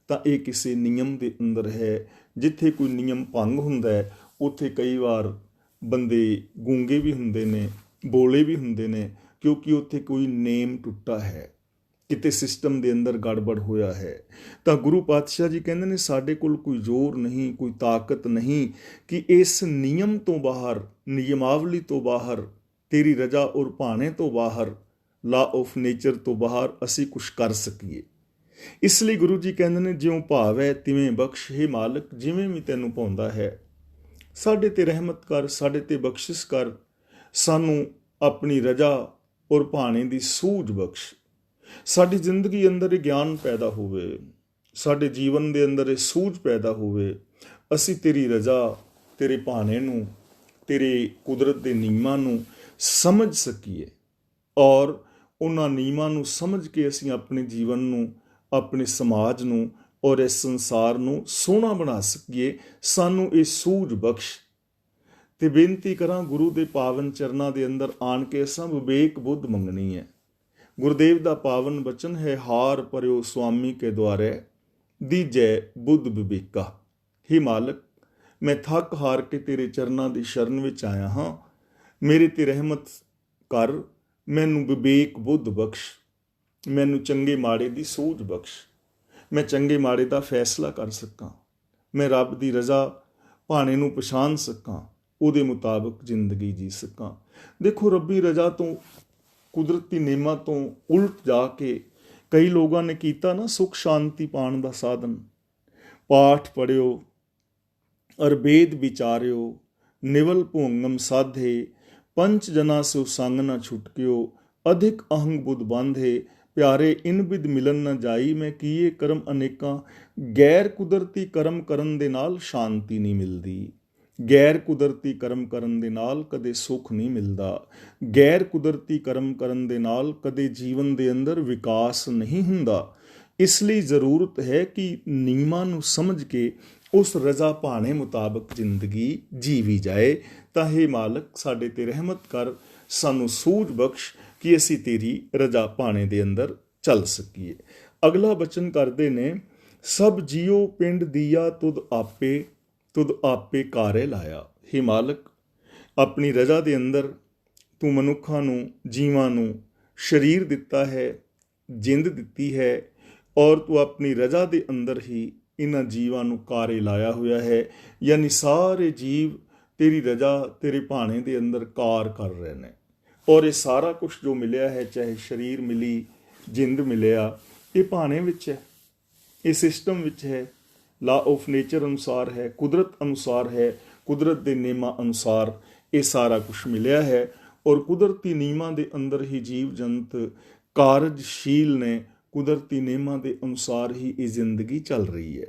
ਤਾਂ ਇਹ ਕਿਸੇ ਨਿਯਮ ਦੇ ਅੰਦਰ ਹੈ। ਜਿੱਥੇ ਕੋਈ ਨਿਯਮ ਭੰਗ ਹੁੰਦਾ ਹੈ ਉੱਥੇ ਕਈ ਵਾਰ ਬੰਦੇ ਗੂੰਗੇ ਵੀ ਹੁੰਦੇ ਨੇ, ਬੋਲੇ ਵੀ ਹੁੰਦੇ ਨੇ, ਕਿਉਂਕਿ ਉੱਥੇ ਕੋਈ ਨੇਮ ਟੁੱਟਾ ਹੈ, ਕਿਤੇ ਸਿਸਟਮ ਦੇ ਅੰਦਰ ਗੜਬੜ ਹੋਇਆ ਹੈ। ਤਾਂ ਗੁਰੂ ਪਾਤਸ਼ਾਹ ਜੀ ਕਹਿੰਦੇ ਨੇ ਸਾਡੇ ਕੋਲ ਕੋਈ ਜ਼ੋਰ ਨਹੀਂ, ਕੋਈ ਤਾਕਤ ਨਹੀਂ ਕਿ ਇਸ ਨਿਯਮ ਤੋਂ ਬਾਹਰ, ਨਿਯਮਾਵਲੀ ਤੋਂ ਬਾਹਰ, ਤੇਰੀ ਰਜ਼ਾ ਔਰ ਭਾਣੇ ਤੋਂ ਬਾਹਰ, ਲਾ ਆਫ ਨੇਚਰ ਤੋਂ ਬਾਹਰ ਅਸੀਂ ਕੁਛ ਕਰ ਸਕੀਏ। ਇਸ ਲਈ ਗੁਰੂ ਜੀ ਕਹਿੰਦੇ ਨੇ ਜਿਉਂ ਭਾਵੈ ਤਿਵੇਂ ਬਖਸ਼। ਹੇ ਮਾਲਕ, ਜਿਵੇਂ ਵੀ ਤੈਨੂੰ ਭਾਉਂਦਾ ਹੈ ਸਾਡੇ ਤੇ ਰਹਿਮਤ ਕਰ, ਸਾਡੇ ਤੇ ਬਖਸ਼ਿਸ਼ ਕਰ, ਸਾਨੂੰ ਆਪਣੀ ਰਜ਼ਾ ਔਰ ਭਾਣੇ ਦੀ ਸੂਝ ਬਖਸ਼। ਸਾਡੀ ਜ਼ਿੰਦਗੀ ਅੰਦਰ ਇਹ ਗਿਆਨ ਪੈਦਾ ਹੋਵੇ, ਸਾਡੇ ਜੀਵਨ ਦੇ ਅੰਦਰ ਇਹ ਸੂਝ ਪੈਦਾ ਹੋਵੇ, ਅਸੀਂ ਤੇਰੀ ਰਜ਼ਾ, ਤੇਰੇ ਭਾਣੇ ਨੂੰ, ਤੇਰੇ ਕੁਦਰਤ ਦੇ ਨਿਯਮਾਂ ਨੂੰ ਸਮਝ ਸਕੀਏ ਔਰ ਉਹਨਾਂ ਨਿਯਮਾਂ ਨੂੰ ਸਮਝ ਕੇ ਅਸੀਂ ਆਪਣੇ ਜੀਵਨ ਨੂੰ, ਆਪਣੇ ਸਮਾਜ ਨੂੰ ਔਰ ਇਸ ਸੰਸਾਰ ਨੂੰ ਸੋਹਣਾ ਬਣਾ ਸਕੀਏ। ਸਾਨੂੰ ਇਹ ਸੂਝ ਬਖਸ਼। ਤੇ ਬੇਨਤੀ ਕਰਾਂ ਗੁਰੂ ਦੇ ਪਾਵਨ ਚਰਨਾਂ ਦੇ ਅੰਦਰ ਆਣ ਕੇ ਅਸਾਂ ਵਿਵੇਕ ਬੁੱਧ ਮੰਗਣੀ ਹੈ। ਗੁਰਦੇਵ ਦਾ ਪਾਵਨ ਬਚਨ ਹੈ, ਹਾਰ ਪਰਿਓ ਸੁਆਮੀ ਕੇ ਦੁਆਰੇ, ਦੀਜੈ ਬੁੱਧ ਵਿਵੇਕਾ। ਹੇ ਮਾਲਕ, ਮੈਂ ਥੱਕ ਹਾਰ ਕੇ ਤੇਰੇ ਚਰਨਾਂ ਦੀ ਸ਼ਰਨ ਵਿੱਚ ਆਇਆ ਹਾਂ, ਮੇਰੇ ਤੇ ਰਹਿਮਤ ਕਰ, ਮੈਨੂੰ ਵਿਵੇਕ ਬੁੱਧ ਬਖਸ਼, ਮੈਨੂੰ ਚੰਗੇ ਮਾੜੇ ਦੀ ਸੂਝ ਬਖਸ਼, ਮੈਂ ਚੰਗੇ ਮਾੜੇ ਦਾ ਫੈਸਲਾ ਕਰ ਸਕਾਂ, ਮੈਂ ਰੱਬ ਦੀ ਰਜ਼ਾ ਭਾਣੇ ਨੂੰ ਪਛਾਣ ਸਕਾਂ, ਉਹਦੇ ਮੁਤਾਬਕ ਜ਼ਿੰਦਗੀ ਜੀ ਸਕਾਂ। ਦੇਖੋ, ਰੱਬੀ ਰਜ਼ਾ ਤੋਂ, ਕੁਦਰਤੀ ਨਿਯਮਾਂ ਤੋਂ ਉਲਟ ਜਾ ਕੇ ਕਈ ਲੋਕਾਂ ਨੇ ਕੀਤਾ ਨਾ ਸੁਖ ਸ਼ਾਂਤੀ ਪਾਉਣ ਦਾ ਸਾਧਨ। ਪਾਠ ਪੜ੍ਹਿਓ ਅਰ ਵੇਦ ਵਿਚਾਰਿਓ, ਨਿਵਲ ਭੋਂਗਮ ਸਾਧੇ, ਪੰਚ ਜਨਾ ਸੋ ਸੰਗ ਨਾ ਛੁਟਕਿਓ, ਅਧਿਕ ਅਹੰਗ ਬੁੱਧ ਬਾਂਧੇ, ਪਿਆਰੇ ਇਨ ਬਿਦ ਮਿਲਨ ਨਾ ਜਾਈ, ਮੈਂ ਕੀਏ ਕਰਮ ਅਨੇਕਾਂ। ਗੈਰ ਕੁਦਰਤੀ ਕਰਮ ਕਰਨ ਦੇ ਨਾਲ ਸ਼ਾਂਤੀ ਨਹੀਂ ਮਿਲਦੀ, ਗੈਰ ਕੁਦਰਤੀ ਕਰਮ ਕਰਨ ਦੇ ਨਾਲ ਕਦੇ ਸੁੱਖ ਨਹੀਂ ਮਿਲਦਾ, ਗੈਰ ਕੁਦਰਤੀ ਕਰਮ ਕਰਨ ਦੇ ਨਾਲ ਕਦੇ ਜੀਵਨ ਦੇ ਅੰਦਰ ਵਿਕਾਸ ਨਹੀਂ ਹੁੰਦਾ। ਇਸ ਲਈ ਜ਼ਰੂਰਤ ਹੈ ਕਿ ਨਿਯਮਾਂ ਨੂੰ ਸਮਝ ਕੇ ਉਸ ਰਜ਼ਾ ਭਾਣੇ ਮੁਤਾਬਕ ਜ਼ਿੰਦਗੀ ਜੀਵੀ ਜਾਏ। ਤਾਂ ਹੇ ਮਾਲਕ, ਸਾਡੇ ਤੇ ਰਹਿਮਤ ਕਰ, ਸਾਨੂੰ ਸੂਝ ਬਖਸ਼ ਕਿ ਅਸੀਂ ਤੇਰੀ ਰਜ਼ਾ ਭਾਣੇ ਦੇ ਅੰਦਰ ਚੱਲ ਸਕੀਏ। ਅਗਲਾ ਬਚਨ ਕਰਦੇ ਨੇ, ਸਭ ਜੀਓ ਪਿੰਡ ਦੀਆ ਤੁਧ ਆਪੇ ਕਾਰੇ ਲਾਇਆ। ਹੇ ਮਾਲਕ, ਆਪਣੀ ਰਜ਼ਾ ਦੇ ਅੰਦਰ ਤੂੰ ਮਨੁੱਖਾਂ ਨੂੰ, ਜੀਵਾਂ ਨੂੰ ਸਰੀਰ ਦਿੱਤਾ ਹੈ, ਜਿੰਦ ਦਿੱਤੀ ਹੈ ਔਰ ਤੂੰ ਆਪਣੀ ਰਜ਼ਾ ਦੇ ਅੰਦਰ ਹੀ ਇਹਨਾਂ ਜੀਵਾਂ ਨੂੰ ਕਾਰੇ ਲਾਇਆ ਹੋਇਆ ਹੈ, ਯਾਨੀ ਸਾਰੇ ਜੀਵ ਤੇਰੀ ਰਜ਼ਾ ਤੇਰੇ ਭਾਣੇ ਦੇ ਅੰਦਰ ਕਾਰ ਕਰ ਰਹੇ ਨੇ। ਔਰ ਇਹ ਸਾਰਾ ਕੁਛ ਜੋ ਮਿਲਿਆ ਹੈ, ਚਾਹੇ ਸਰੀਰ ਮਿਲੀ, ਜਿੰਦ ਮਿਲਿਆ, ਇਹ ਭਾਣੇ ਵਿੱਚ ਹੈ, ਇਹ ਸਿਸਟਮ ਵਿੱਚ ਹੈ, ਲਾ ਆਫ ਨੇਚਰ ਅਨੁਸਾਰ ਹੈ, ਕੁਦਰਤ ਅਨੁਸਾਰ ਹੈ, ਕੁਦਰਤ ਦੇ ਨਿਯਮਾਂ ਅਨੁਸਾਰ ਇਹ ਸਾਰਾ ਕੁਛ ਮਿਲਿਆ ਹੈ। ਔਰ ਕੁਦਰਤੀ ਨਿਯਮਾਂ ਦੇ ਅੰਦਰ ਹੀ ਜੀਵ ਜੰਤ ਕਾਰਜਸ਼ੀਲ ਨੇ, ਕੁਦਰਤੀ ਨਿਯਮਾਂ ਦੇ ਅਨੁਸਾਰ ਹੀ ਇਹ ਜ਼ਿੰਦਗੀ ਚੱਲ ਰਹੀ ਹੈ।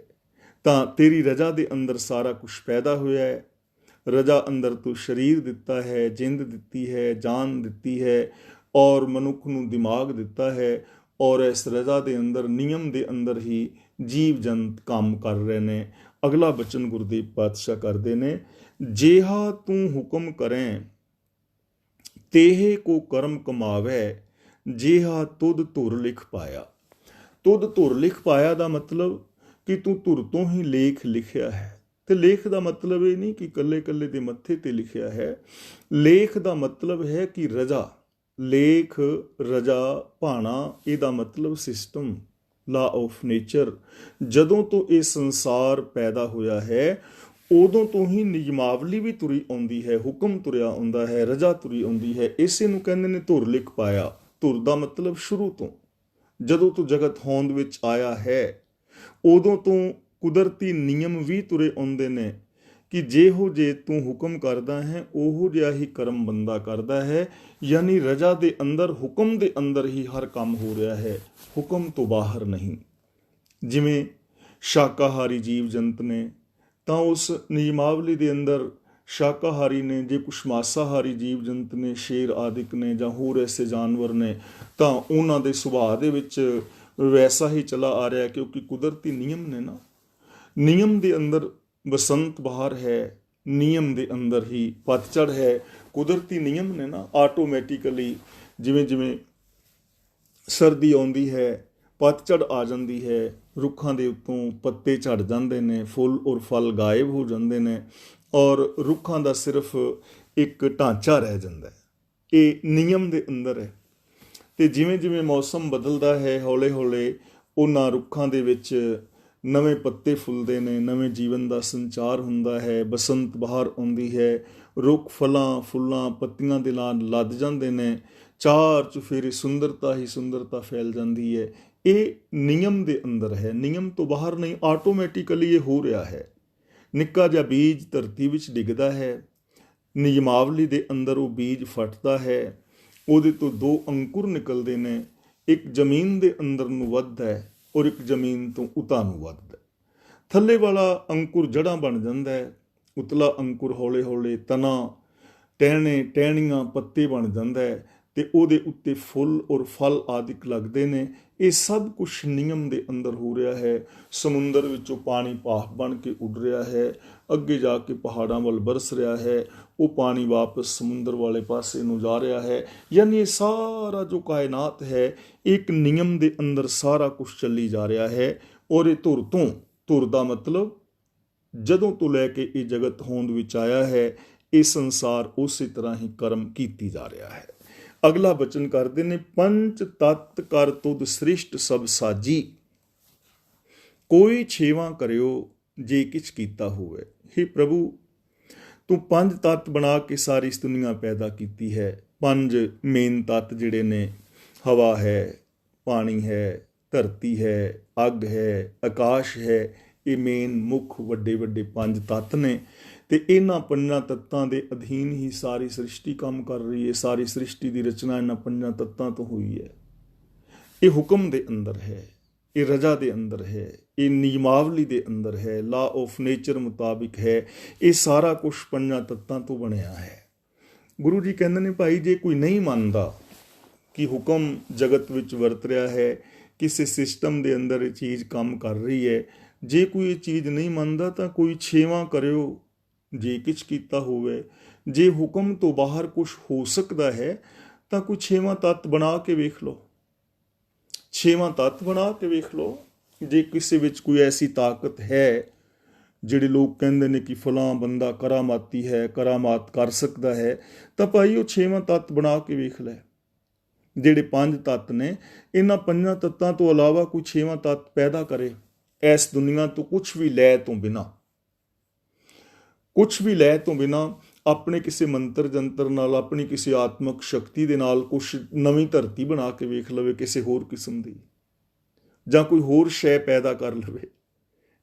ਤਾਂ ਤੇਰੀ ਰਜ਼ਾ ਦੇ ਅੰਦਰ ਸਾਰਾ ਕੁਛ ਪੈਦਾ ਹੋਇਆ ਹੈ। ਰਜ਼ਾ ਅੰਦਰ ਤੂੰ ਸਰੀਰ ਦਿੱਤਾ ਹੈ, ਜਿੰਦ ਦਿੱਤੀ ਹੈ, ਜਾਨ ਦਿੱਤੀ ਹੈ, ਔਰ ਮਨੁੱਖ ਨੂੰ ਦਿਮਾਗ ਦਿੱਤਾ ਹੈ। ਔਰ ਇਸ ਰਜ਼ਾ ਦੇ ਅੰਦਰ, ਨਿਯਮ ਦੇ ਅੰਦਰ ਹੀ ਜੀਵ ਜੰਤ ਕੰਮ ਕਰ ਰਹੇ ਨੇ। ਅਗਲਾ ਬਚਨ ਗੁਰਦੇਵ ਪਾਤਸ਼ਾਹ ਕਰਦੇ ਨੇ, ਜੇਹਾ ਤੂੰ ਹੁਕਮ ਕਰੈਂ ਤੇਹੇ ਕੋ ਕਰਮ ਕਮਾਵੈ, ਜੇਹਾ ਤੁਧ ਧੁਰ ਲਿਖ ਪਾਇਆ। ਤੁਧ ਧੁਰ ਲਿਖ ਪਾਇਆ ਦਾ ਮਤਲਬ ਕਿ ਤੂੰ ਧੁਰ ਤੋਂ ਹੀ ਲੇਖ ਲਿਖਿਆ ਹੈ। ਤੇ ਲੇਖ ਦਾ ਮਤਲਬ ਇਹ ਨਹੀਂ ਕਿ ਕੱਲੇ ਕੱਲੇ ਦੇ ਮੱਥੇ ਤੇ ਲਿਖਿਆ ਹੈ। ਲੇਖ ਦਾ ਮਤਲਬ ਹੈ ਕਿ ਰਜ਼ਾ, ਲੇਖ, ਰਜ਼ਾ, ਭਾਣਾ, ਇਹਦਾ ਮਤਲਬ ਸਿਸਟਮ, ਲਾ ਆਫ ਨੇਚਰ। ਜਦੋਂ ਤੋਂ ਇਹ ਸੰਸਾਰ ਪੈਦਾ ਹੋਇਆ ਹੈ, ਉਦੋਂ ਤੋਂ ਹੀ ਨਿਯਮਾਵਲੀ ਵੀ ਤੁਰੀ ਆਉਂਦੀ ਹੈ, ਹੁਕਮ ਤੁਰਿਆ ਆਉਂਦਾ ਹੈ, ਰਜ਼ਾ ਤੁਰੀ ਆਉਂਦੀ ਹੈ। ਇਸੇ ਨੂੰ ਕਹਿੰਦੇ ਨੇ ਧੁਰ ਲਿਖ ਪਾਇਆ। ਧੁਰ ਦਾ ਮਤਲਬ ਸ਼ੁਰੂ ਤੋਂ, ਜਦੋਂ ਤੋਂ ਜਗਤ ਹੋਂਦ ਵਿੱਚ ਆਇਆ ਹੈ, ਉਦੋਂ ਤੋਂ ਕੁਦਰਤੀ ਨਿਯਮ ਵੀ ਤੁਰੇ ਆਉਂਦੇ ਨੇ ਕਿ ਜਿਹੋ ਜੇ ਤੂੰ ਹੁਕਮ ਕਰਦਾ ਹੈ, ਉਹੋ ਜਿਹਾ ਹੀ ਕਰਮ ਬੰਦਾ ਕਰਦਾ ਹੈ। ਯਾਨੀ ਰਜ਼ਾ ਦੇ ਅੰਦਰ, ਹੁਕਮ ਦੇ ਅੰਦਰ ਹੀ ਹਰ ਕੰਮ ਹੋ ਰਿਹਾ ਹੈ, ਹੁਕਮ ਤੋਂ ਬਾਹਰ ਨਹੀਂ। ਜਿਵੇਂ ਸ਼ਾਕਾਹਾਰੀ ਜੀਵ ਜੰਤ ਨੇ ਤਾਂ ਉਸ ਨਿਯਮਾਵਲੀ ਦੇ ਅੰਦਰ ਸ਼ਾਕਾਹਾਰੀ ਨੇ, ਜੇ ਕੁਛ ਮਾਸਾਹਾਰੀ ਜੀਵ ਜੰਤ ਨੇ, ਸ਼ੇਰ ਆਦਿਕ ਨੇ ਜਾਂ ਹੋਰ ਐਸੇ ਜਾਨਵਰ ਨੇ, ਤਾਂ ਉਹਨਾਂ ਦੇ ਸੁਭਾਅ ਦੇ ਵਿੱਚ ਵੈਸਾ ਹੀ ਚਲਾ ਆ ਰਿਹਾ, ਕਿਉਂਕਿ ਕੁਦਰਤੀ ਨਿਯਮ ਨੇ ਨਾ। ਨਿਯਮ ਦੇ ਅੰਦਰ ਬਸੰਤ ਬਹਾਰ ਹੈ, ਨਿਯਮ ਦੇ ਅੰਦਰ ਹੀ ਪਤਝੜ ਹੈ, ਕੁਦਰਤੀ ਨਿਯਮ ਨੇ ਨਾ। ਆਟੋਮੈਟਿਕਲੀ ਜਿਵੇਂ ਜਿਵੇਂ ਸਰਦੀ ਆਉਂਦੀ ਹੈ, ਪਤਝੜ ਆ ਜਾਂਦੀ ਹੈ, ਰੁੱਖਾਂ ਦੇ ਉੱਤੋਂ ਪੱਤੇ ਝੜ ਜਾਂਦੇ ਨੇ, ਫੁੱਲ ਔਰ ਫਲ ਗਾਇਬ ਹੋ ਜਾਂਦੇ ਨੇ, ਔਰ ਰੁੱਖਾਂ ਦਾ ਸਿਰਫ ਇੱਕ ਢਾਂਚਾ ਰਹਿ ਜਾਂਦਾ ਹੈ। ਇਹ ਨਿਯਮ ਦੇ ਅੰਦਰ ਹੈ। ਤੇ ਜਿਵੇਂ ਜਿਵੇਂ ਮੌਸਮ ਬਦਲਦਾ ਹੈ, ਹੌਲੇ ਹੌਲੇ ਉਹਨਾਂ ਰੁੱਖਾਂ ਦੇ ਵਿੱਚ ਨਵੇਂ ਪੱਤੇ ਫੁੱਲਦੇ ਨੇ, ਨਵੇਂ ਜੀਵਨ ਦਾ ਸੰਚਾਰ ਹੁੰਦਾ ਹੈ, ਬਸੰਤ ਬਹਾਰ ਆਉਂਦੀ ਹੈ, ਰੁੱਖ ਫਲਾਂ ਫੁੱਲਾਂ ਪੱਤੀਆਂ ਦੇ ਨਾਲ ਲੱਦ ਜਾਂਦੇ ਨੇ, ਚਾਰ ਚੁਫੇਰੇ ਸੁੰਦਰਤਾ ਹੀ ਸੁੰਦਰਤਾ ਫੈਲ ਜਾਂਦੀ ਹੈ। ਇਹ ਨਿਯਮ ਦੇ ਅੰਦਰ ਹੈ, ਨਿਯਮ ਤੋਂ ਬਾਹਰ ਨਹੀਂ, ਆਟੋਮੈਟਿਕਲੀ ਇਹ ਹੋ ਰਿਹਾ ਹੈ। ਨਿੱਕਾ ਜਿਹਾ ਬੀਜ ਧਰਤੀ ਵਿੱਚ ਡਿੱਗਦਾ ਹੈ, ਨਿਯਮਾਵਲੀ ਦੇ ਅੰਦਰ ਉਹ ਬੀਜ ਫਟਦਾ ਹੈ, ਉਹਦੇ ਤੋਂ ਦੋ ਅੰਕੁਰ ਨਿਕਲਦੇ ਨੇ, ਇੱਕ ਜ਼ਮੀਨ ਦੇ ਅੰਦਰ ਨੂੰ ਵੱਧਦਾ ਹੈ ਔਰ ਇੱਕ ਜ਼ਮੀਨ ਤੋਂ ਉਤਾਂ ਨੂੰ ਵੱਧਦਾ। ਥੱਲੇ ਵਾਲਾ ਅੰਕੁਰ ਜੜ੍ਹਾਂ ਬਣ ਜਾਂਦਾ ਹੈ, ਉਤਲਾ ਅੰਕੁਰ ਹੌਲੇ ਹੌਲੇ ਤਣਾ, ਟਹਿਣੇ, ਟਹਿਣੀਆਂ, ਪੱਤੇ ਬਣ ਜਾਂਦਾ ਹੈ, ਤੇ ਉਹਦੇ ਉੱਤੇ ਫੁੱਲ ਔਰ ਫਲ ਆਦਿਕ ਲੱਗਦੇ ਨੇ। ਇਹ ਸਭ ਕੁਛ ਨਿਯਮ ਦੇ ਅੰਦਰ ਹੋ ਰਿਹਾ ਹੈ। ਸਮੁੰਦਰ ਵਿੱਚੋਂ ਪਾਣੀ ਭਾਫ ਬਣ ਕੇ ਉੱਡ ਰਿਹਾ ਹੈ, ਅੱਗੇ ਜਾ ਕੇ ਪਹਾੜਾਂ ਵੱਲ ਬਰਸ ਰਿਹਾ ਹੈ, ਉਹ ਪਾਣੀ ਵਾਪਸ ਸਮੁੰਦਰ ਵਾਲੇ ਪਾਸੇ ਨੂੰ ਜਾ ਰਿਹਾ ਹੈ। ਯਾਨੀ ਇਹ ਸਾਰਾ ਜੋ ਕਾਇਨਾਤ ਹੈ, ਇੱਕ ਨਿਯਮ ਦੇ ਅੰਦਰ ਸਾਰਾ ਕੁਛ ਚੱਲੀ ਜਾ ਰਿਹਾ ਹੈ। ਔਰ ਇਹ ਧੁਰ ਤੋਂ, ਧੁਰ ਦਾ ਮਤਲਬ ਜਦੋਂ ਤੋਂ ਲੈ ਕੇ ਇਹ ਜਗਤ ਹੋਂਦ ਵਿੱਚ ਆਇਆ ਹੈ, ਇਹ ਸੰਸਾਰ ਉਸੇ ਤਰ੍ਹਾਂ ਹੀ ਕਰਮ ਕੀਤੀ ਜਾ ਰਿਹਾ ਹੈ। ਅਗਲਾ ਬਚਨ ਕਰਦੇ ਨੇ, ਪੰਚ ਤਤ ਕਰ ਤੁਧ ਸ੍ਰਿਸ਼ਟ ਸਭ ਸਾਜੀ, ਕੋਈ ਛੇਵਾਂ ਕਰਿਓ ਜੇ ਕਿਛ ਕੀਤਾ ਹੋਵੇ। हे ਪ੍ਰਭੂ, ਤੂੰ ਪੰਜ ਤੱਤ ਬਣਾ ਕੇ ਸਾਰੀ ਇਸ ਦੁਨੀਆ ਪੈਦਾ ਕੀਤੀ ਹੈ। ਪੰਜ ਮੇਨ ਤੱਤ ਜਿਹੜੇ ਨੇ, ਹਵਾ ਹੈ, ਪਾਣੀ ਹੈ, ਧਰਤੀ ਹੈ, ਅੱਗ ਹੈ, ਆਕਾਸ਼ ਹੈ, ਇਹ ਮੇਨ ਮੁੱਖ ਵੱਡੇ ਵੱਡੇ ਪੰਜ ਤੱਤ ਨੇ। ਤੇ ਇਹਨਾਂ ਪੰਜਾਂ ਤੱਤਾਂ ਦੇ ਅਧੀਨ ਹੀ ਸਾਰੀ ਸ੍ਰਿਸ਼ਟੀ ਕੰਮ ਕਰ ਰਹੀ ਹੈ। ਸਾਰੀ ਸ੍ਰਿਸ਼ਟੀ ਦੀ ਰਚਨਾ ਇਹਨਾਂ ਪੰਜਾਂ ਤੱਤਾਂ ਤੋਂ ਹੋਈ ਹੈ। ਇਹ ਹੁਕਮ ਦੇ ਅੰਦਰ ਹੈ, ਇਹ ਰਜ਼ਾ ਦੇ ਅੰਦਰ ਹੈ, ਇਹ ਨਿਯਮਾਵਲੀ ਦੇ ਅੰਦਰ ਹੈ, ਲਾ ਆਫ ਨੇਚਰ ਮੁਤਾਬਿਕ ਹੈ। ਇਹ ਸਾਰਾ ਕੁਛ ਪੰਜਾਂ ਤੱਤਾਂ ਤੋਂ ਬਣਿਆ ਹੈ। ਗੁਰੂ ਜੀ ਕਹਿੰਦੇ ਨੇ, ਭਾਈ ਜੇ ਕੋਈ ਨਹੀਂ ਮੰਨਦਾ ਕਿ ਹੁਕਮ ਜਗਤ ਵਿੱਚ ਵਰਤ ਰਿਹਾ ਹੈ, ਕਿਸੇ ਸਿਸਟਮ ਦੇ ਅੰਦਰ ਇਹ ਚੀਜ਼ ਕੰਮ ਕਰ ਰਹੀ ਹੈ, ਜੇ ਕੋਈ ਇਹ ਚੀਜ਼ ਨਹੀਂ ਮੰਨਦਾ ਤਾਂ ਕੋਈ ਛੇਵਾਂ ਕਰਿਓ ਜੇ ਕਿਛ ਕੀਤਾ ਹੋਵੇ। ਜੇ ਹੁਕਮ ਤੋਂ ਬਾਹਰ ਕੁਛ ਹੋ ਸਕਦਾ ਹੈ ਤਾਂ ਕੋਈ ਛੇਵਾਂ ਤੱਤ ਬਣਾ ਕੇ ਵੇਖ ਲਓ, ਛੇਵਾਂ ਤੱਤ ਬਣਾ ਕੇ ਵੇਖ ਲਓ। ਜੇ ਕਿਸੇ ਵਿੱਚ ਕੋਈ ਐਸੀ ਤਾਕਤ ਹੈ, ਜਿਹੜੇ ਲੋਕ ਕਹਿੰਦੇ ਨੇ ਕਿ ਫਲਾਂ ਬੰਦਾ ਕਰਾਮਾਤੀ ਹੈ, ਕਰਾਮਾਤ ਕਰ ਸਕਦਾ ਹੈ, ਤਾਂ ਭਾਈ ਉਹ ਛੇਵਾਂ ਤੱਤ ਬਣਾ ਕੇ ਵੇਖ ਲੈ। ਜਿਹੜੇ ਪੰਜ ਤੱਤ ਨੇ, ਇਹਨਾਂ ਪੰਜਾਂ ਤੱਤਾਂ ਤੋਂ ਇਲਾਵਾ ਕੋਈ ਛੇਵਾਂ ਤੱਤ ਪੈਦਾ ਕਰੇ ਇਸ ਦੁਨੀਆ ਤੋਂ ਕੁਛ ਵੀ ਲੈ ਤੋਂ ਬਿਨਾ ਆਪਣੇ ਕਿਸੇ ਮੰਤਰ ਜੰਤਰ ਨਾਲ, ਆਪਣੀ ਕਿਸੇ ਆਤਮਕ ਸ਼ਕਤੀ ਦੇ ਨਾਲ ਕੁਛ ਨਵੀਂ ਧਰਤੀ ਬਣਾ ਕੇ ਵੇਖ ਲਵੇ ਕਿਸੇ ਹੋਰ ਕਿਸਮ ਦੀ, ਜਾਂ ਕੋਈ ਹੋਰ ਸ਼ੈ ਪੈਦਾ ਕਰ ਲਵੇ।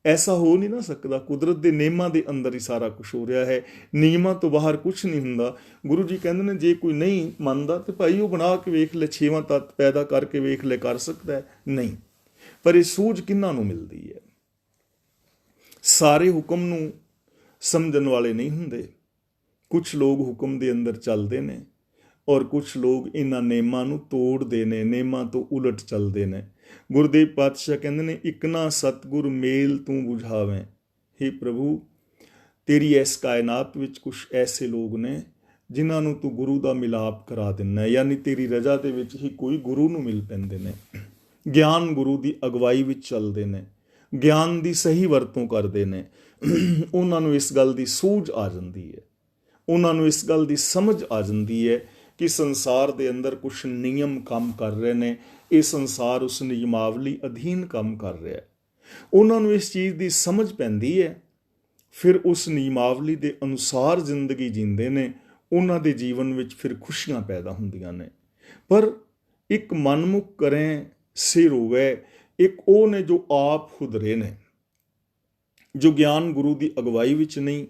ਐਸਾ ਹੋ ਨਹੀਂ ਨਾ ਸਕਦਾ। ਕੁਦਰਤ ਦੇ ਨਿਯਮਾਂ ਦੇ ਅੰਦਰ ਹੀ ਸਾਰਾ ਕੁਛ ਹੋ ਰਿਹਾ ਹੈ, ਨਿਯਮਾਂ ਤੋਂ ਬਾਹਰ ਕੁਛ ਨਹੀਂ ਹੁੰਦਾ। ਗੁਰੂ ਜੀ ਕਹਿੰਦੇ ਨੇ ਜੇ ਕੋਈ ਨਹੀਂ ਮੰਨਦਾ ਤੇ ਭਾਈ ਉਹ ਬਣਾ ਕੇ ਵੇਖ ਲੈ, 6ਵਾਂ ਤੱਤ ਪੈਦਾ ਕਰਕੇ ਵੇਖ ਲੈ, ਕਰ ਸਕਦਾ ਹੈ? ਨਹੀਂ। ਪਰ ਇਹ ਸੂਝ ਕਿਹਨਾਂ ਨੂੰ ਮਿਲਦੀ ਹੈ? ਸਾਰੇ ਹੁਕਮ ਨੂੰ ਸਮਝਣ ਵਾਲੇ ਨਹੀਂ ਹੁੰਦੇ। ਕੁਛ ਲੋਕ ਹੁਕਮ ਦੇ ਅੰਦਰ ਚੱਲਦੇ ਨੇ ਔਰ ਕੁਛ ਲੋਕ ਇਹਨਾਂ ਨਿਯਮਾਂ ਨੂੰ ਤੋੜਦੇ ਨੇ, ਨਿਯਮਾਂ ਤੋਂ ਉਲਟ ਚੱਲਦੇ ਨੇ। ਗੁਰਦੇਵ ਪਾਤਸ਼ਾਹ ਕਹਿੰਦੇ ਨੇ, ਇੱਕ ਨਾ ਸਤਿਗੁਰ ਮੇਲ ਤੂੰ ਬੁਝਾਵੇਂ। ਹੇ ਪ੍ਰਭੂ, ਤੇਰੀ ਇਸ ਕਾਇਨਾਤ ਵਿੱਚ ਕੁਛ ਐਸੇ ਲੋਕ ਨੇ ਜਿਨ੍ਹਾਂ ਨੂੰ ਤੂੰ ਗੁਰੂ ਦਾ ਮਿਲਾਪ ਕਰਾ ਦਿੰਦਾ, ਯਾਨੀ ਤੇਰੀ ਰਜ਼ਾ ਦੇ ਵਿੱਚ ਹੀ ਕੋਈ ਗੁਰੂ ਨੂੰ ਮਿਲ ਪੈਂਦੇ ਨੇ, ਗਿਆਨ ਗੁਰੂ ਦੀ ਅਗਵਾਈ ਵਿੱਚ ਚੱਲਦੇ ਨੇ, ਗਿਆਨ ਦੀ ਸਹੀ ਵਰਤੋਂ ਕਰਦੇ ਨੇ। ਉਹਨਾਂ ਨੂੰ ਇਸ ਗੱਲ ਦੀ ਸੂਝ ਆ ਜਾਂਦੀ ਹੈ, ਉਹਨਾਂ ਨੂੰ ਇਸ ਗੱਲ ਦੀ ਸਮਝ ਆ ਜਾਂਦੀ ਹੈ ਕਿ ਸੰਸਾਰ ਦੇ ਅੰਦਰ ਕੁਛ ਨਿਯਮ ਕੰਮ ਕਰ ਰਹੇ ਨੇ, ਇਹ ਸੰਸਾਰ ਉਸ ਨਿਯਮਾਵਲੀ ਅਧੀਨ ਕੰਮ ਕਰ ਰਿਹਾ। ਉਹਨਾਂ ਨੂੰ ਇਸ ਚੀਜ਼ ਦੀ ਸਮਝ ਪੈਂਦੀ ਹੈ, ਫਿਰ ਉਸ ਨਿਯਮਾਵਲੀ ਦੇ ਅਨੁਸਾਰ ਜ਼ਿੰਦਗੀ ਜੀਂਦੇ ਨੇ। ਉਹਨਾਂ ਦੇ ਜੀਵਨ ਵਿੱਚ ਫਿਰ ਖੁਸ਼ੀਆਂ ਪੈਦਾ ਹੁੰਦੀਆਂ ਨੇ। ਪਰ ਇੱਕ ਮਨਮੁਖ ਕਰੇ ਸੇ ਰੋਵੇ, ਇੱਕ ਉਹ ਨੇ ਜੋ ਆਪ ਹੁਦਰੇ ਨੇ, ਜੋ ਗਿਆਨ ਗੁਰੂ ਦੀ ਅਗਵਾਈ ਵਿੱਚ ਨਹੀਂ,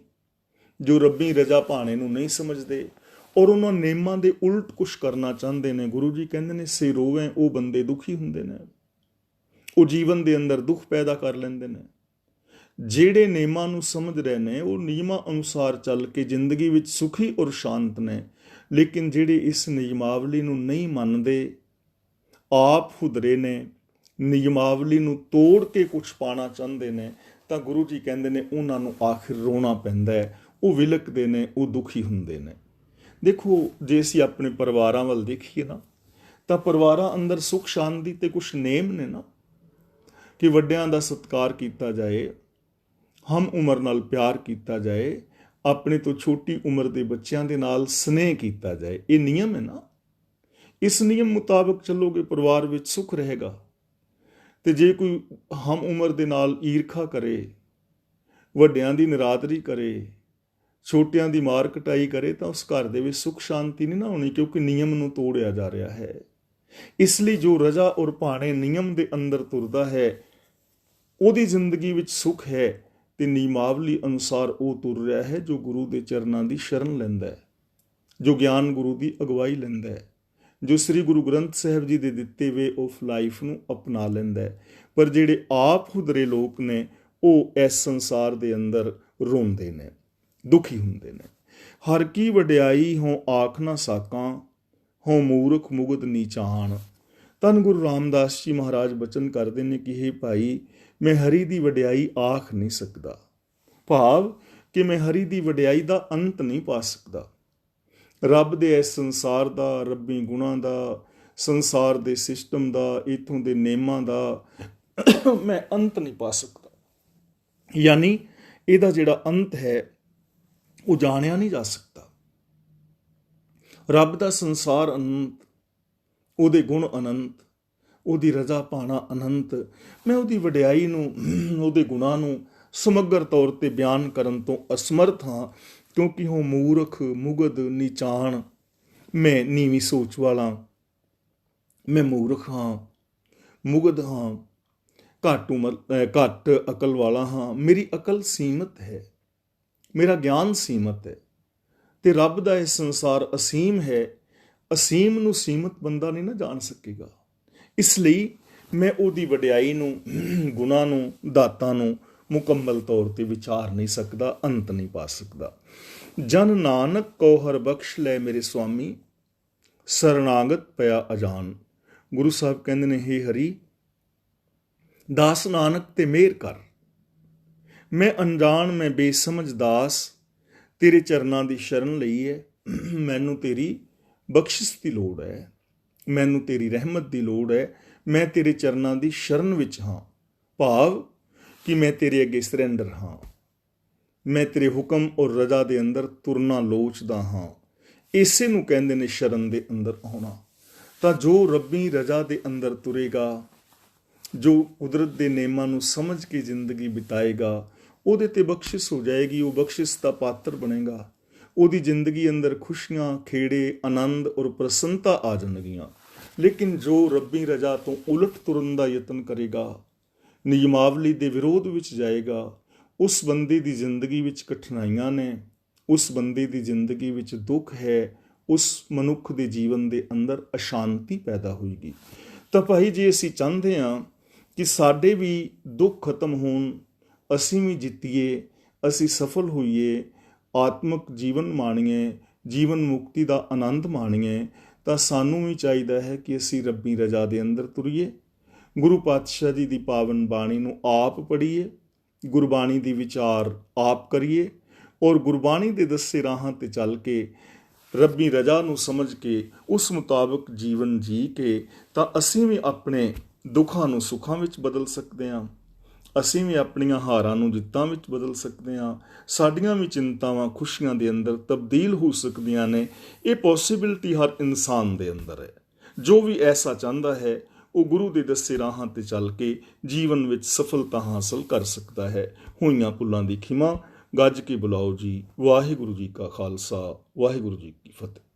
ਜੋ ਰੱਬੀ ਰਜ਼ਾ ਭਾਣੇ ਨੂੰ ਨਹੀਂ ਸਮਝਦੇ ਔਰ ਉਹਨਾਂ ਨਿਯਮਾਂ ਦੇ ਉਲਟ ਕੁਛ ਕਰਨਾ ਚਾਹੁੰਦੇ ਨੇ। ਗੁਰੂ ਜੀ ਕਹਿੰਦੇ ਨੇ ਸੇ ਰੋਵੇ, ਉਹ ਬੰਦੇ ਦੁਖੀ ਹੁੰਦੇ ਨੇ, ਉਹ ਜੀਵਨ ਦੇ ਅੰਦਰ ਦੁੱਖ ਪੈਦਾ ਕਰ ਲੈਂਦੇ ਨੇ। ਜਿਹੜੇ ਨਿਯਮਾਂ ਨੂੰ ਸਮਝ ਰਹੇ ਨੇ ਉਹ ਨਿਯਮਾਂ ਅਨੁਸਾਰ ਚੱਲ ਕੇ ਜ਼ਿੰਦਗੀ ਵਿੱਚ ਸੁਖੀ ਔਰ ਸ਼ਾਂਤ ਨੇ, ਲੇਕਿਨ ਜਿਹੜੇ ਇਸ ਨਿਯਮਾਵਲੀ ਨੂੰ ਨਹੀਂ ਮੰਨਦੇ, ਆਪ ਹੁਦਰੇ ਨੇ, ਨਿਯਮਾਵਲੀ ਨੂੰ ਤੋੜ ਕੇ ਕੁਛ ਪਾਣਾ ਚਾਹੁੰਦੇ ਨੇ, ਤਾਂ ਗੁਰੂ ਜੀ ਕਹਿੰਦੇ ਨੇ ਉਹਨਾਂ ਨੂੰ ਆਖਿਰ ਰੋਣਾ ਪੈਂਦਾ ਹੈ, ਉਹ ਵਿਲਕਦੇ ਨੇ, ਉਹ ਦੁਖੀ ਹੁੰਦੇ ਨੇ। ਦੇਖੋ, ਜੇ ਅਸੀਂ ਆਪਣੇ ਪਰਿਵਾਰਾਂ ਵੱਲ ਦੇਖੀਏ ਨਾ, ਤਾਂ ਪਰਿਵਾਰਾਂ ਅੰਦਰ ਸੁੱਖ ਸ਼ਾਂਤੀ ਤੇ ਕੁਛ ਨੇਮ ਨੇ ਨਾ, ਕਿ ਵੱਡਿਆਂ ਦਾ ਸਤਿਕਾਰ ਕੀਤਾ ਜਾਏ, ਹਮ ਉਮਰ ਨਾਲ ਪਿਆਰ ਕੀਤਾ ਜਾਏ, ਆਪਣੇ ਤੋਂ ਛੋਟੀ ਉਮਰ ਦੇ ਬੱਚਿਆਂ ਦੇ ਨਾਲ ਸਨੇਹ ਕੀਤਾ ਜਾਏ। ਇਹ ਨਿਯਮ ਹੈ ਨਾ। ਇਸ ਨਿਯਮ ਮੁਤਾਬਕ ਚੱਲੋਗੇ, ਪਰਿਵਾਰ ਵਿੱਚ ਸੁੱਖ ਰਹੇਗਾ। ਤੇ ਜੇ ਕੋਈ ਹਮ ਉਮਰ ਦੇ ਨਾਲ ਈਰਖਾ ਕਰੇ, ਵੱਡਿਆਂ ਦੀ ਨਿਰਾਦਰੀ ਕਰੇ, ਛੋਟਿਆਂ ਦੀ ਮਾਰ ਕਟਾਈ ਕਰੇ, ਤਾਂ ਉਸ ਘਰ ਦੇ ਵਿੱਚ ਸੁੱਖ ਸ਼ਾਂਤੀ ਨਹੀਂ ਨਾ ਹੋਣੀ, ਕਿਉਂਕਿ ਨਿਯਮ ਨੂੰ ਤੋੜਿਆ ਜਾ ਰਿਹਾ ਹੈ। ਇਸ ਲਈ ਜੋ ਰਜ਼ਾ ਔਰ ਭਾਣੇ ਨਿਯਮ ਦੇ ਅੰਦਰ ਤੁਰਦਾ ਹੈ, ਉਹਦੀ ਜ਼ਿੰਦਗੀ ਵਿੱਚ ਸੁੱਖ ਹੈ, ਤੇ ਨਿਯਮਾਵਲੀ ਅਨੁਸਾਰ ਉਹ ਤੁਰ ਰਿਹਾ ਹੈ ਜੋ ਗੁਰੂ ਦੇ ਚਰਨਾਂ ਦੀ ਸ਼ਰਨ ਲੈਂਦਾ ਹੈ, ਜੋ ਗਿਆਨ ਗੁਰੂ ਦੀ ਅਗਵਾਈ ਲੈਂਦਾ ਹੈ, ਜੋ ਸ੍ਰੀ ਗੁਰੂ ਗ੍ਰੰਥ ਸਾਹਿਬ ਜੀ ਦੇ ਦਿੱਤੇ ਵੇ ਆਫ ਲਾਈਫ ਨੂੰ ਅਪਣਾ ਲੈਂਦਾ ਹੈ। ਪਰ ਜਿਹੜੇ ਆਪ ਹੁਦਰੇ ਲੋਕ ਨੇ, ਉਹ ਇਸ ਸੰਸਾਰ ਦੇ ਅੰਦਰ ਰੋਂਦੇ ਨੇ, ਦੁਖੀ ਹੁੰਦੇ ਨੇ। ਹਰ ਕੀ ਵਡਿਆਈ ਹੋ ਆਖ ਨਾ ਸਾਕਾਂ, ਹੋ ਮੂਰਖ ਮੁਗਧ ਨੀਚਾਨ। ਧੰਨ ਗੁਰੂ ਰਾਮਦਾਸ ਜੀ ਮਹਾਰਾਜ ਬਚਨ ਕਰਦੇ ਨੇ ਕਿ ਹੇ ਭਾਈ, ਮੈਂ ਹਰੀ ਦੀ ਵਡਿਆਈ ਆਖ ਨਹੀਂ ਸਕਦਾ। ਭਾਵ ਕਿ ਮੈਂ ਹਰੀ ਦੀ ਵਡਿਆਈ ਦਾ ਅੰਤ ਨਹੀਂ ਪਾ ਸਕਦਾ। ਰੱਬ ਦੇ ਇਸ ਸੰਸਾਰ ਦਾ, ਰੱਬੀ ਗੁਣਾਂ ਦਾ, ਸੰਸਾਰ ਦੇ ਸਿਸਟਮ ਦਾ, ਇੱਥੋਂ ਦੇ ਨਿਯਮਾਂ ਦਾ ਮੈਂ ਅੰਤ ਨਹੀਂ ਪਾ ਸਕਦਾ। ਯਾਨੀ ਇਹਦਾ ਜਿਹੜਾ ਅੰਤ ਹੈ ਉਹ ਜਾਣਿਆ ਨਹੀਂ ਜਾ ਸਕਦਾ। ਰੱਬ ਦਾ ਸੰਸਾਰ ਅਨੰਤ, ਉਹਦੇ ਗੁਣ ਅਨੰਤ, ਉਹਦੀ ਰਜ਼ਾ ਭਾਣਾ ਅਨੰਤ। ਮੈਂ ਉਹਦੀ ਵਡਿਆਈ ਨੂੰ, ਉਹਦੇ ਗੁਣਾਂ ਨੂੰ ਸਮਗਰ ਤੌਰ 'ਤੇ ਬਿਆਨ ਕਰਨ ਤੋਂ ਅਸਮਰਥ ਹਾਂ, ਕਿਉਂਕਿ ਉਹ ਮੂਰਖ ਮੁਗਧ ਨੀਚਾਨ, ਮੈਂ ਨੀਵੀਂ ਸੋਚ ਵਾਲਾ, ਮੈਂ ਮੂਰਖ ਹਾਂ, ਮੁਗਧ ਹਾਂ, ਘੱਟ ਅਕਲ ਵਾਲਾ ਹਾਂ। ਮੇਰੀ ਅਕਲ ਸੀਮਤ ਹੈ, ਮੇਰਾ ਗਿਆਨ ਸੀਮਤ ਹੈ, ਤੇ ਰੱਬ ਦਾ ਇਹ ਸੰਸਾਰ ਅਸੀਮ ਹੈ। ਅਸੀਮ ਨੂੰ ਸੀਮਤ ਬੰਦਾ ਨਹੀਂ ਨਾ ਜਾਣ ਸਕੇਗਾ। ਇਸ ਲਈ ਮੈਂ ਉਹਦੀ ਵਡਿਆਈ ਨੂੰ, ਗੁਣਾਂ ਨੂੰ, ਦਾਤਾਂ ਨੂੰ ਮੁਕੰਮਲ ਤੌਰ 'ਤੇ ਵਿਚਾਰ ਨਹੀਂ ਸਕਦਾ, ਅੰਤ ਨਹੀਂ ਪਾ ਸਕਦਾ। ਜਨ ਨਾਨਕ ਕੋ ਹਰ ਬਖਸ਼ ਲੈ ਮੇਰੇ ਸੁਆਮੀ, ਸਰਨਾਗਤ ਪਿਆ ਅਜਾਨ। ਗੁਰੂ ਸਾਹਿਬ ਕਹਿੰਦੇ ਨੇ, ਹੇ ਹਰੀ, ਦਾਸ ਨਾਨਕ ਤੇ ਮਿਹਰ ਕਰ। ਮੈਂ ਅਣਜਾਣ, ਮੈਂ ਬੇਸਮਝ ਦਾਸ, ਤੇਰੇ ਚਰਨਾਂ ਦੀ ਸ਼ਰਨ ਲਈ ਹੈ। ਮੈਨੂੰ ਤੇਰੀ ਬਖਸ਼ਿਸ਼ ਦੀ ਲੋੜ ਹੈ, ਮੈਨੂੰ ਤੇਰੀ ਰਹਿਮਤ ਦੀ ਲੋੜ ਹੈ। ਮੈਂ ਤੇਰੇ ਚਰਨਾਂ ਦੀ ਸ਼ਰਨ ਵਿੱਚ ਹਾਂ, ਭਾਵ ਕਿ ਮੈਂ ਤੇਰੇ ਅੱਗੇ ਸਰੈਂਡਰ ਹਾਂ। ਮੈਂ ਤੇਰੇ ਹੁਕਮ ਔਰ ਰਜ਼ਾ ਦੇ ਅੰਦਰ ਤੁਰਨਾ ਲੋਚਦਾ ਹਾਂ। ਇਸੇ ਨੂੰ ਕਹਿੰਦੇ ਨੇ ਸ਼ਰਨ ਦੇ ਅੰਦਰ ਆਉਣਾ। ਤਾਂ ਜੋ ਰੱਬੀ ਰਜ਼ਾ ਦੇ ਅੰਦਰ ਤੁਰੇਗਾ, ਜੋ ਕੁਦਰਤ ਦੇ ਨਿਯਮਾਂ ਨੂੰ ਸਮਝ ਕੇ ਜ਼ਿੰਦਗੀ ਬਿਤਾਏਗਾ ਉਹਦੇ ਤੇ ਬਖਸ਼ਿਸ਼ ਹੋ ਜਾਏਗੀ, ਉਹ ਬਖਸ਼ਿਸ਼ ਦਾ ਪਾਤਰ ਬਣੇਗਾ। ਉਹਦੀ ਜ਼ਿੰਦਗੀ ਅੰਦਰ ਖੁਸ਼ੀਆਂ, ਖੇੜੇ, ਆਨੰਦ ਔਰ ਪ੍ਰਸੰਨਤਾ ਆ ਜਾਣਗੀਆਂ। ਲੇਕਿਨ ਜੋ ਰੱਬੀ ਰਜ਼ਾ ਤੋਂ ਉਲਟ ਤੁਰਨ ਦਾ ਯਤਨ ਕਰੇਗਾ, ਨਿਯਮਾਵਲੀ ਦੇ ਵਿਰੋਧ ਵਿੱਚ ਜਾਏਗਾ, ਉਸ ਬੰਦੇ ਦੀ ਜ਼ਿੰਦਗੀ ਵਿੱਚ ਕਠਿਨਾਈਆਂ ਨੇ, ਉਸ ਬੰਦੇ ਦੀ ਜ਼ਿੰਦਗੀ ਵਿੱਚ ਦੁੱਖ ਹੈ, ਉਸ ਮਨੁੱਖ ਦੇ ਜੀਵਨ ਦੇ ਅੰਦਰ ਅਸ਼ਾਂਤੀ ਪੈਦਾ ਹੋਏਗੀ। ਤਾਂ ਭਾਈ ਜੇ ਅਸੀਂ ਚਾਹੁੰਦੇ ਹਾਂ ਕਿ ਸਾਡੇ ਵੀ ਦੁੱਖ ਖਤਮ ਹੋਣ, ਅਸੀਂ ਵੀ ਜਿੱਤੀਏ, ਅਸੀਂ ਸਫਲ ਹੋਈਏ, ਆਤਮਿਕ ਜੀਵਨ ਮਾਣੀਏ, ਜੀਵਨ ਮੁਕਤੀ ਦਾ ਆਨੰਦ ਮਾਣੀਏ, ਤਾਂ ਸਾਨੂੰ ਵੀ ਚਾਹੀਦਾ ਹੈ ਕਿ ਅਸੀਂ ਰੱਬੀ ਰਜ਼ਾ ਦੇ ਅੰਦਰ ਤੁਰੀਏ, ਗੁਰੂ ਪਾਤਸ਼ਾਹ ਜੀ ਦੀ ਪਾਵਨ ਬਾਣੀ ਨੂੰ ਆਪ ਪੜ੍ਹੀਏ, ਗੁਰਬਾਣੀ ਦੀ ਵਿਚਾਰ ਆਪ ਕਰੀਏ ਔਰ ਗੁਰਬਾਣੀ ਦੇ ਦੱਸੇ ਰਾਹਾਂ 'ਤੇ ਚੱਲ ਕੇ ਰੱਬੀ ਰਜ਼ਾ ਨੂੰ ਸਮਝ ਕੇ ਉਸ ਮੁਤਾਬਕ ਜੀਵਨ ਜੀ ਕੇ ਤਾਂ ਅਸੀਂ ਵੀ ਆਪਣੇ ਦੁੱਖਾਂ ਨੂੰ ਸੁੱਖਾਂ ਵਿੱਚ ਬਦਲ ਸਕਦੇ ਹਾਂ, ਅਸੀਂ ਵੀ ਆਪਣੀਆਂ ਹਾਰਾਂ ਨੂੰ ਜਿੱਤਾਂ ਵਿੱਚ ਬਦਲ ਸਕਦੇ ਹਾਂ, ਸਾਡੀਆਂ ਵੀ ਚਿੰਤਾਵਾਂ ਖੁਸ਼ੀਆਂ ਦੇ ਅੰਦਰ ਤਬਦੀਲ ਹੋ ਸਕਦੀਆਂ ਨੇ। ਇਹ ਪੋਸੀਬਿਲਿਟੀ ਹਰ ਇਨਸਾਨ ਦੇ ਅੰਦਰ ਹੈ। ਜੋ ਵੀ ਐਸਾ ਚਾਹੁੰਦਾ ਹੈ ਉਹ ਗੁਰੂ ਦੇ ਦੱਸੇ ਰਾਹਾਂ 'ਤੇ ਚੱਲ ਕੇ ਜੀਵਨ ਵਿੱਚ ਸਫਲਤਾ ਹਾਸਲ ਕਰ ਸਕਦਾ ਹੈ। ਹੋਈਆਂ ਭੁੱਲਾਂ ਦੀ ਖਿਮਾ, ਗੱਜ ਕੇ ਬੁਲਾਓ ਜੀ। ਵਾਹਿਗੁਰੂ ਜੀ ਕਾ ਖਾਲਸਾ, ਵਾਹਿਗੁਰੂ ਜੀ ਕੀ ਫਤਿਹ।